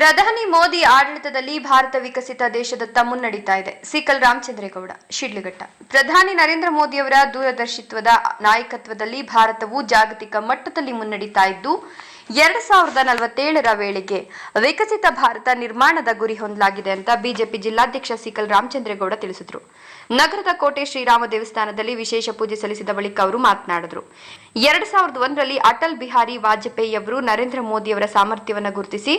ಪ್ರಧಾನಿ ಮೋದಿ ಆಡಳಿತದಲ್ಲಿ ಭಾರತ ವಿಕಸಿತ ದೇಶದತ್ತ ಮುನ್ನಡೀತಾ ಇದೆ. ಸಿಕಲ್ ರಾಮಚಂದ್ರೇಗೌಡ, ಶಿಡ್ಲಘಟ್ಟ. ಪ್ರಧಾನಿ ನರೇಂದ್ರ ಮೋದಿಯವರ ದೂರದರ್ಶಿತ್ವದ ನಾಯಕತ್ವದಲ್ಲಿ ಭಾರತವು ಜಾಗತಿಕ ಮಟ್ಟದಲ್ಲಿ ಮುನ್ನಡೀತಾ ಇದ್ದು 2047ರ ವೇಳೆಗೆ ವಿಕಸಿತ ಭಾರತ ನಿರ್ಮಾಣದ ಗುರಿ ಹೊಂದಲಾಗಿದೆ ಅಂತ ಬಿಜೆಪಿ ಜಿಲ್ಲಾಧ್ಯಕ್ಷ ಸಿಕಲ್ ರಾಮಚಂದ್ರೇಗೌಡ ತಿಳಿಸಿದರು. ನಗರದ ಕೋಟೆ ಶ್ರೀರಾಮ ದೇವಸ್ಥಾನದಲ್ಲಿ ವಿಶೇಷ ಪೂಜೆ ಸಲ್ಲಿಸಿದ ಬಳಿಕ ಅವರು ಮಾತನಾಡಿದರು. 2001ರಲ್ಲಿ ಅಟಲ್ ಬಿಹಾರಿ ವಾಜಪೇಯಿ ಅವರು ನರೇಂದ್ರ ಮೋದಿಯವರ ಸಾಮರ್ಥ್ಯವನ್ನು ಗುರುತಿಸಿ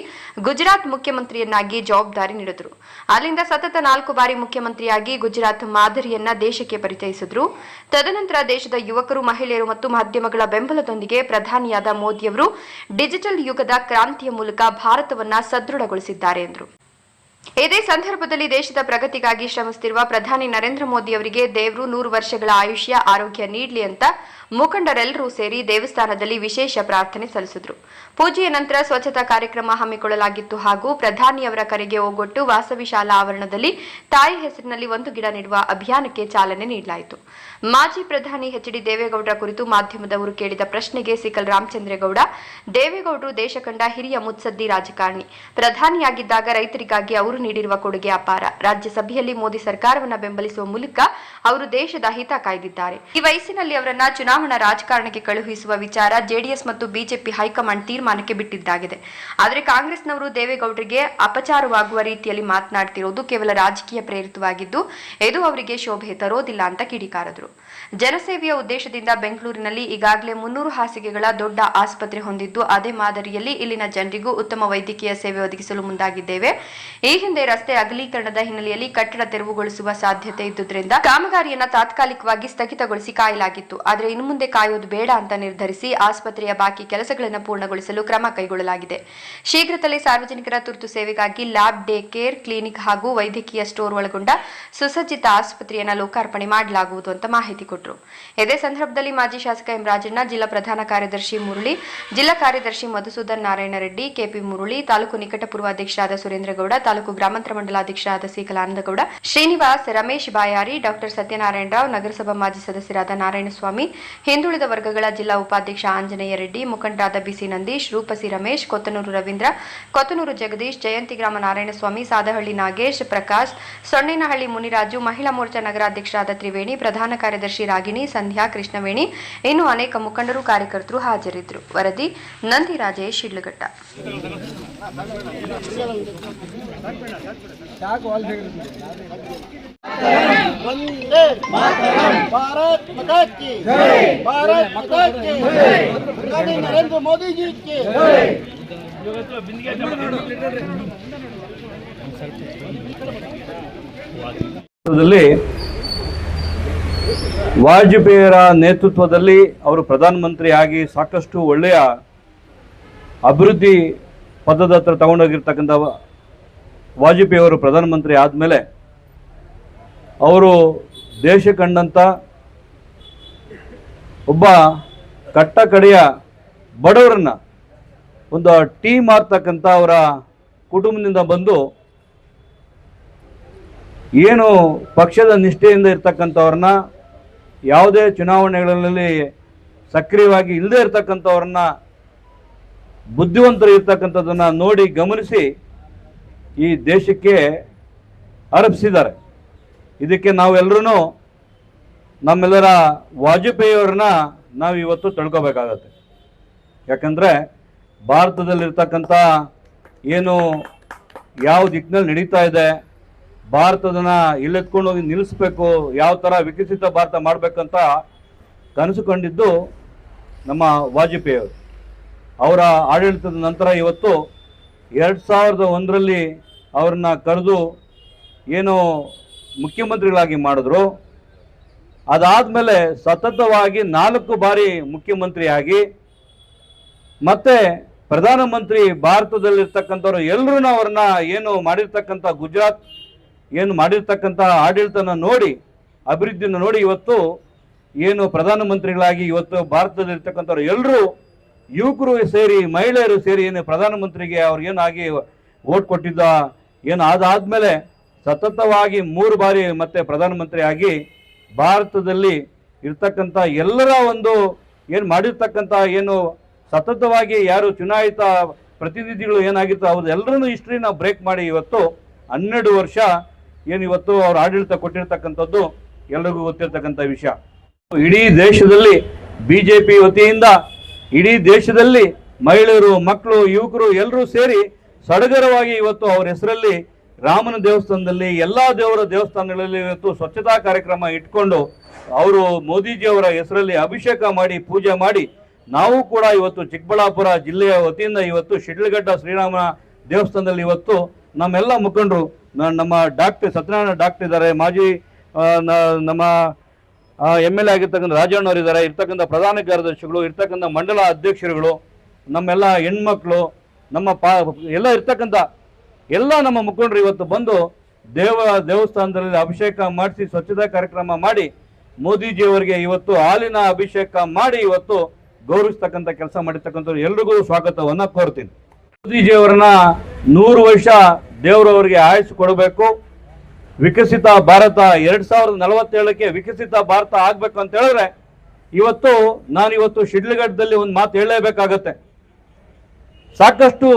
ಗುಜರಾತ್ ಮುಖ್ಯಮಂತ್ರಿಯನ್ನಾಗಿ ಜವಾಬ್ದಾರಿ ನೀಡಿದರು. ಅಲ್ಲಿಂದ ಸತತ 4 ಬಾರಿ ಮುಖ್ಯಮಂತ್ರಿಯಾಗಿ ಗುಜರಾತ್ ಮಾದರಿಯನ್ನ ದೇಶಕ್ಕೆ ಪರಿಚಯಿಸಿದ್ರು. ತದನಂತರ ದೇಶದ ಯುವಕರು, ಮಹಿಳೆಯರು ಮತ್ತು ಮಾಧ್ಯಮಗಳ ಬೆಂಬಲದೊಂದಿಗೆ ಪ್ರಧಾನಿಯಾದ ಮೋದಿಯವರು ಡಿಜಿಟಲ್ ಯುಗದ ಕ್ರಾಂತಿಯ ಮೂಲಕ ಭಾರತವನ್ನ ಸದೃಢಗೊಳಿಸಿದ್ದಾರೆ ಎಂದರು. ಇದೇ ಸಂದರ್ಭದಲ್ಲಿ ದೇಶದ ಪ್ರಗತಿಗಾಗಿ ಶ್ರಮಿಸುತ್ತಿರುವ ಪ್ರಧಾನಿ ನರೇಂದ್ರ ಮೋದಿ ಅವರಿಗೆ ದೇವರು 100 ವರ್ಷಗಳ ಆಯುಷ್ಯ, ಆರೋಗ್ಯ ನೀಡಲಿ ಅಂತ ಮುಖಂಡರೆಲ್ಲರೂ ಸೇರಿ ದೇವಸ್ಥಾನದಲ್ಲಿ ವಿಶೇಷ ಪ್ರಾರ್ಥನೆ ಸಲ್ಲಿಸಿದರು. ಪೂಜೆಯ ನಂತರ ಸ್ವಚ್ಛತಾ ಕಾರ್ಯಕ್ರಮ ಹಮ್ಮಿಕೊಳ್ಳಲಾಗಿತ್ತು ಹಾಗೂ ಪ್ರಧಾನಿಯವರ ಕರೆಗೆ ಓಗೊಟ್ಟು ವಾಸವಿ ಶಾಲಾ ಆವರಣದಲ್ಲಿ ತಾಯಿ ಹೆಸರಿನಲ್ಲಿ 1 ಗಿಡ ನೆಡುವ ಅಭಿಯಾನಕ್ಕೆ ಚಾಲನೆ ನೀಡಲಾಯಿತು. ಮಾಜಿ ಪ್ರಧಾನಿ ಎಚ್.ಡಿ. ದೇವೇಗೌಡರ ಕುರಿತು ಮಾಧ್ಯಮದವರು ಕೇಳಿದ ಪ್ರಶ್ನೆಗೆ ಸಿಕಲ್ ರಾಮಚಂದ್ರೇಗೌಡ, ದೇವೇಗೌಡರು ದೇಶ ಕಂಡ ಹಿರಿಯ ಮುತ್ಸದ್ದಿ ರಾಜಕಾರಣಿ. ಪ್ರಧಾನಿಯಾಗಿದ್ದಾಗ ರೈತರಿಗಾಗಿ ಅವರು ನೀಡಿರುವ ಕೊಡುಗೆ ಅಪಾರ. ರಾಜ್ಯಸಭೆಯಲ್ಲಿ ಮೋದಿ ಸರ್ಕಾರವನ್ನು ಬೆಂಬಲಿಸುವ ಮೂಲಕ ಅವರು ದೇಶದ ಹಿತ ಕಾಯ್ದಿದ್ದಾರೆ. ಈ ವಯಸ್ಸಿನಲ್ಲಿ ಅವರನ್ನ ಚುನಾವಣಾ ರಾಜಕಾರಣಕ್ಕೆ ಕಳುಹಿಸುವ ವಿಚಾರ ಜೆಡಿಎಸ್ ಮತ್ತು ಬಿಜೆಪಿ ಹೈಕಮಾಂಡ್ ತೀರ್ಮಾನಕ್ಕೆ ಬಿಟ್ಟಿದ್ದಾಗಿದೆ. ಆದರೆ ಕಾಂಗ್ರೆಸ್ನವರು ದೇವೇಗೌಡರಿಗೆ ಅಪಚಾರವಾಗುವ ರೀತಿಯಲ್ಲಿ ಮಾತನಾಡ್ತಿರೋದು ಕೇವಲ ರಾಜಕೀಯ ಪ್ರೇರಿತವಾಗಿದ್ದು ಇದು ಅವರಿಗೆ ಶೋಭೆ ತರೋದಿಲ್ಲ ಅಂತ ಕಿಡಿಕಾರದರು. ಜನಸೇವೆಯ ಉದ್ದೇಶದಿಂದ ಬೆಂಗಳೂರಿನಲ್ಲಿ ಈಗಾಗಲೇ 300 ಹಾಸಿಗೆಗಳ ದೊಡ್ಡ ಆಸ್ಪತ್ರೆ ಹೊಂದಿದ್ದು ಅದೇ ಮಾದರಿಯಲ್ಲಿ ಇಲ್ಲಿನ ಜನರಿಗೂ ಉತ್ತಮ ವೈದ್ಯಕೀಯ ಸೇವೆ ಒದಗಿಸಲು ಮುಂದಾಗಿದ್ದೇವೆ. ಈ ಹಿಂದೆ ರಸ್ತೆ ಅಗಲೀಕರಣದ ಹಿನ್ನೆಲೆಯಲ್ಲಿ ಕಟ್ಟಡ ತೆರವುಗೊಳಿಸುವ ಸಾಧ್ಯತೆ ಇದ್ದುದರಿಂದ ಕಾಮಗಾರಿಯನ್ನ ತಾತ್ಕಾಲಿಕವಾಗಿ ಸ್ಥಗಿತಗೊಳಿಸಿ ಕಾಯಲಾಗಿತ್ತು. ಆದರೆ ಇನ್ನು ಮುಂದೆ ಕಾಯೋದು ಬೇಡ ಅಂತ ನಿರ್ಧರಿಸಿ ಆಸ್ಪತ್ರೆಯ ಬಾಕಿ ಕೆಲಸಗಳನ್ನು ಪೂರ್ಣಗೊಳಿಸಲು ಕ್ರಮ ಕೈಗೊಳ್ಳಲಾಗಿದೆ. ಶೀಘ್ರದಲ್ಲೇ ಸಾರ್ವಜನಿಕರ ತುರ್ತು ಸೇವೆಗಾಗಿ ಲ್ಯಾಬ್, ಡೇ ಕೇರ್, ಕ್ಲಿನಿಕ್ ಹಾಗೂ ವೈದ್ಯಕೀಯ ಸ್ಟೋರ್ ಒಳಗೊಂಡ ಸುಸಜ್ಜಿತ ಆಸ್ಪತ್ರೆಯನ್ನು ಲೋಕಾರ್ಪಣೆ ಮಾಡಲಾಗುವುದು ಅಂತ ಮಾಹಿತಿ ಕೊಟ್ಟರು. ಇದೇ ಸಂದರ್ಭದಲ್ಲಿ ಮಾಜಿ ಶಾಸಕ ಎಂ ರಾಜಣ್ಣ, ಜಿಲ್ಲಾ ಪ್ರಧಾನ ಕಾರ್ಯದರ್ಶಿ ಮುರಳಿ, ಜಿಲ್ಲಾ ಕಾರ್ಯದರ್ಶಿ ಮಧುಸೂದನ್ ನಾರಾಯಣ ರೆಡ್ಡಿ, ಕೆಪಿ ಮುರಳಿ, ತಾಲೂಕು ನಿಕಟಪೂರ್ವ ಅಧ್ಯಕ್ಷರಾದ ಸುರೇಂದ್ರಗೌಡ, ತಾಲೂಕು ಗ್ರಾಮಾಂತರ ಮಂಡಲ ಅಧ್ಯಕ್ಷರಾದ ಸಿಕಲ್ ಆನಂದಗೌಡ, ಶ್ರೀನಿವಾಸ್, ರಮೇಶ್ ಬಾಯಾರಿ, ಡಾಕ್ಟರ್ ಸತ್ಯನಾರಾಯಣ ರಾವ್, ನಗರಸಭಾ ಮಾಜಿ ಸದಸ್ಯರಾದ ನಾರಾಯಣಸ್ವಾಮಿ, ಹಿಂದುಳಿದ ವರ್ಗಗಳ ಜಿಲ್ಲಾ ಉಪಾಧ್ಯಕ್ಷ ಆಂಜನೇಯ ರೆಡ್ಡಿ, ಮುಖಂಡರಾದ ಬಿಸಿ ನಂದೀಶ್, ರೂಪಸಿ ರಮೇಶ್, ಕೊತ್ತನೂರು ರವೀಂದ್ರ, ಕೊತ್ತನೂರು ಜಗದೀಶ್, ಜಯಂತಿ ಗ್ರಾಮ ನಾರಾಯಣಸ್ವಾಮಿ, ಸಾದಹಳ್ಳಿ ನಾಗೇಶ್, ಪ್ರಕಾಶ್, ಸೊನ್ನೇನಹಳ್ಳಿ ಮುನಿರಾಜು, ಮಹಿಳಾ ಮೋರ್ಚಾ ನಗರಾಧ್ಯಕ್ಷರಾದ ತ್ರಿವೇಣಿ, ಪ್ರಧಾನ ಕಾರ್ಯದರ್ಶಿ ರಾಗಿಣಿ, ಸಂಧ್ಯಾ, ಕೃಷ್ಣವೇಣಿ, ಇನ್ನು ಅನೇಕ ಮುಖಂಡರು, ಕಾರ್ಯಕರ್ತರು ಹಾಜರಿದ್ದರು. ವರದಿ ನಂದಿ ರಾಜೇಶ್, ಶಿಡ್ಲಘಟ್ಟ. भारत माता की जय, भारत माता की जय, प्रधानी नरेंद्र मोदी जी की जय. ವಾಜಪೇಯಿಯವರ ನೇತೃತ್ವದಲ್ಲಿ ಅವರು ಪ್ರಧಾನಮಂತ್ರಿ ಆಗಿ ಸಾಕಷ್ಟು ಒಳ್ಳೆಯ ಅಭಿವೃದ್ಧಿ ಪದದ ಹತ್ರ ತಗೊಂಡೋಗಿರ್ತಕ್ಕಂಥ ವಾಜಪೇಯಿಯವರು ಪ್ರಧಾನಮಂತ್ರಿ ಆದಮೇಲೆ ಅವರು ದೇಶ ಕಂಡಂಥ ಒಬ್ಬ ಕಟ್ಟ ಕಡೆಯ ಬಡವರನ್ನು ಒಂದು ಟೀ ಮಾರ್ತಕ್ಕಂಥ ಅವರ ಕುಟುಂಬದಿಂದ ಬಂದು ಏನು ಪಕ್ಷದ ನಿಷ್ಠೆಯಿಂದ ಇರ್ತಕ್ಕಂಥವ್ರನ್ನ, ಯಾವುದೇ ಚುನಾವಣೆಗಳಲ್ಲಿ ಸಕ್ರಿಯವಾಗಿ ಇಲ್ಲದೆ ಇರ್ತಕ್ಕಂಥವ್ರನ್ನ, ಬುದ್ಧಿವಂತರು ಇರ್ತಕ್ಕಂಥದ್ದನ್ನು ನೋಡಿ ಗಮನಿಸಿ ಈ ದೇಶಕ್ಕೆ ಅರ್ಪಿಸಿದ್ದಾರೆ. ಇದಕ್ಕೆ ನಾವೆಲ್ಲರೂ ನಮ್ಮೆಲ್ಲರ ವಾಜಪೇಯಿಯವ್ರನ್ನ ನಾವು ಇವತ್ತು ತಿಳ್ಕೊಬೇಕಾಗತ್ತೆ. ಯಾಕಂದರೆ ಭಾರತದಲ್ಲಿರ್ತಕ್ಕಂಥ ಏನು ಯಾವ ದಿಕ್ಕಿನಲ್ಲಿ ನಡೀತಾ ಇದೆ, ಭಾರತದನ್ನ ಇಲ್ಲೆತ್ಕೊಂಡು ಹೋಗಿ ನಿಲ್ಲಿಸಬೇಕು, ಯಾವ ಥರ ವಿಕಸಿತ ಭಾರತ ಮಾಡಬೇಕಂತ ಕನಸು ಕಂಡಿದ್ದು ನಮ್ಮ ವಾಜಪೇಯಿಯವರು. ಅವರ ಆಡಳಿತದ ನಂತರ ಇವತ್ತು 2001ರಲ್ಲಿ ಅವ್ರನ್ನ ಕರೆದು ಏನು ಮುಖ್ಯಮಂತ್ರಿಗಳಾಗಿ ಮಾಡಿದ್ರು. ಅದಾದಮೇಲೆ ಸತತವಾಗಿ 4 ಬಾರಿ ಮುಖ್ಯಮಂತ್ರಿಯಾಗಿ ಮತ್ತೆ ಪ್ರಧಾನಮಂತ್ರಿ ಭಾರತದಲ್ಲಿರ್ತಕ್ಕಂಥವ್ರು ಎಲ್ಲರೂ ಅವ್ರನ್ನ ಏನು ಮಾಡಿರ್ತಕ್ಕಂಥ ಗುಜರಾತ್ ಏನು ಮಾಡಿರ್ತಕ್ಕಂಥ ಆಡಳಿತನ ನೋಡಿ, ಅಭಿವೃದ್ಧಿಯನ್ನು ನೋಡಿ ಇವತ್ತು ಏನು ಪ್ರಧಾನಮಂತ್ರಿಗಳಾಗಿ ಇವತ್ತು ಭಾರತದಲ್ಲಿರ್ತಕ್ಕಂಥವ್ರು ಎಲ್ಲರೂ ಯುವಕರು ಸೇರಿ, ಮಹಿಳೆಯರು ಸೇರಿ ಏನು ಪ್ರಧಾನಮಂತ್ರಿಗೆ ಅವ್ರಿಗೇನಾಗಿ ಓಟ್ ಕೊಟ್ಟಿದ್ದ ಏನು ಅದಾದಮೇಲೆ ಸತತವಾಗಿ 3 ಬಾರಿ ಮತ್ತೆ ಪ್ರಧಾನಮಂತ್ರಿ ಆಗಿ ಭಾರತದಲ್ಲಿ ಇರ್ತಕ್ಕಂಥ ಎಲ್ಲರ ಒಂದು ಏನು ಮಾಡಿರ್ತಕ್ಕಂಥ ಏನು ಸತತವಾಗಿ ಯಾರು ಚುನಾಯಿತ ಪ್ರತಿನಿಧಿಗಳು ಏನಾಗಿತ್ತು ಅವ್ರದ್ದೆಲ್ಲರೂ ಹಿಸ್ಟ್ರಿ ನಾವು ಬ್ರೇಕ್ ಮಾಡಿ ಇವತ್ತು 12 ವರ್ಷ ಏನು ಇವತ್ತು ಅವ್ರ ಆಡಳಿತ ಕೊಟ್ಟಿರ್ತಕ್ಕಂಥದ್ದು ಎಲ್ರಿಗೂ ಗೊತ್ತಿರ್ತಕ್ಕಂಥ ವಿಷಯ. ಇಡೀ ದೇಶದಲ್ಲಿ ಬಿಜೆಪಿ ವತಿಯಿಂದ ಇಡೀ ದೇಶದಲ್ಲಿ ಮಹಿಳೆಯರು, ಮಕ್ಕಳು, ಯುವಕರು ಎಲ್ಲರೂ ಸೇರಿ ಸಡಗರವಾಗಿ ಇವತ್ತು ಅವ್ರ ಹೆಸರಲ್ಲಿ ರಾಮನ ದೇವಸ್ಥಾನದಲ್ಲಿ ಎಲ್ಲ ದೇವರ ದೇವಸ್ಥಾನಗಳಲ್ಲಿ ಇವತ್ತು ಸ್ವಚ್ಛತಾ ಕಾರ್ಯಕ್ರಮ ಇಟ್ಕೊಂಡು ಅವರು ಮೋದಿಜಿಯವರ ಹೆಸರಲ್ಲಿ ಅಭಿಷೇಕ ಮಾಡಿ ಪೂಜೆ ಮಾಡಿ ನಾವು ಕೂಡ ಇವತ್ತು ಚಿಕ್ಕಬಳ್ಳಾಪುರ ಜಿಲ್ಲೆಯ ವತಿಯಿಂದ ಇವತ್ತು ಶಿಡ್ಲಘಟ್ಟ ಶ್ರೀರಾಮ ದೇವಸ್ಥಾನದಲ್ಲಿ ಇವತ್ತು ನಮ್ಮೆಲ್ಲ ಮುಖಂಡರು, ನಮ್ಮ ಸತ್ಯನಾರಾಯಣ ಡಾಕ್ಟರ್ ಇದ್ದಾರೆ, ಮಾಜಿ ನಮ್ಮ MLA ಆಗಿರ್ತಕ್ಕಂಥ ರಾಜಣ್ಣವರು ಇದ್ದಾರೆ, ಇರ್ತಕ್ಕಂಥ ಪ್ರಧಾನ ಕಾರ್ಯದರ್ಶಿಗಳು, ಇರ್ತಕ್ಕಂಥ ಮಂಡಲ ಅಧ್ಯಕ್ಷರುಗಳು, ನಮ್ಮೆಲ್ಲ ಹೆಣ್ಮಕ್ಳು, ನಮ್ಮ ಎಲ್ಲ ಇರ್ತಕ್ಕಂಥ ಎಲ್ಲ ನಮ್ಮ ಮುಖಂಡರು ಇವತ್ತು ಬಂದು ದೇವಸ್ಥಾನದಲ್ಲಿ ಅಭಿಷೇಕ ಮಾಡಿಸಿ ಸ್ವಚ್ಛತಾ ಕಾರ್ಯಕ್ರಮ ಮಾಡಿ ಮೋದಿಜಿಯವರಿಗೆ ಇವತ್ತು ಹಾಲಿನ ಅಭಿಷೇಕ ಮಾಡಿ ಇವತ್ತು ಗೌರವಿಸ್ತಕ್ಕಂಥ ಕೆಲಸ ಮಾಡಿರ್ತಕ್ಕಂಥವ್ರು ಎಲ್ರಿಗೂ ಸ್ವಾಗತವನ್ನ ಕೋರ್ತೀನಿ. ಮೋದಿಜಿಯವರನ್ನ 100 ವರ್ಷ ದೇವರವರಿಗೆ ಆಯಸ್ಸು ಕೊಡಬೇಕು. ವಿಕಸಿತ ಭಾರತ 2047ಕ್ಕೆ ವಿಕಸಿತ ಭಾರತ ಆಗ್ಬೇಕು ಅಂತ ಹೇಳಿದ್ರೆ ನಾನಿವತ್ತು ಶಿಡ್ಲಘಟ್ಟದಲ್ಲಿ ಒಂದು ಮಾತು ಹೇಳಲೇಬೇಕಾಗತ್ತೆ. ಸಾಕಷ್ಟು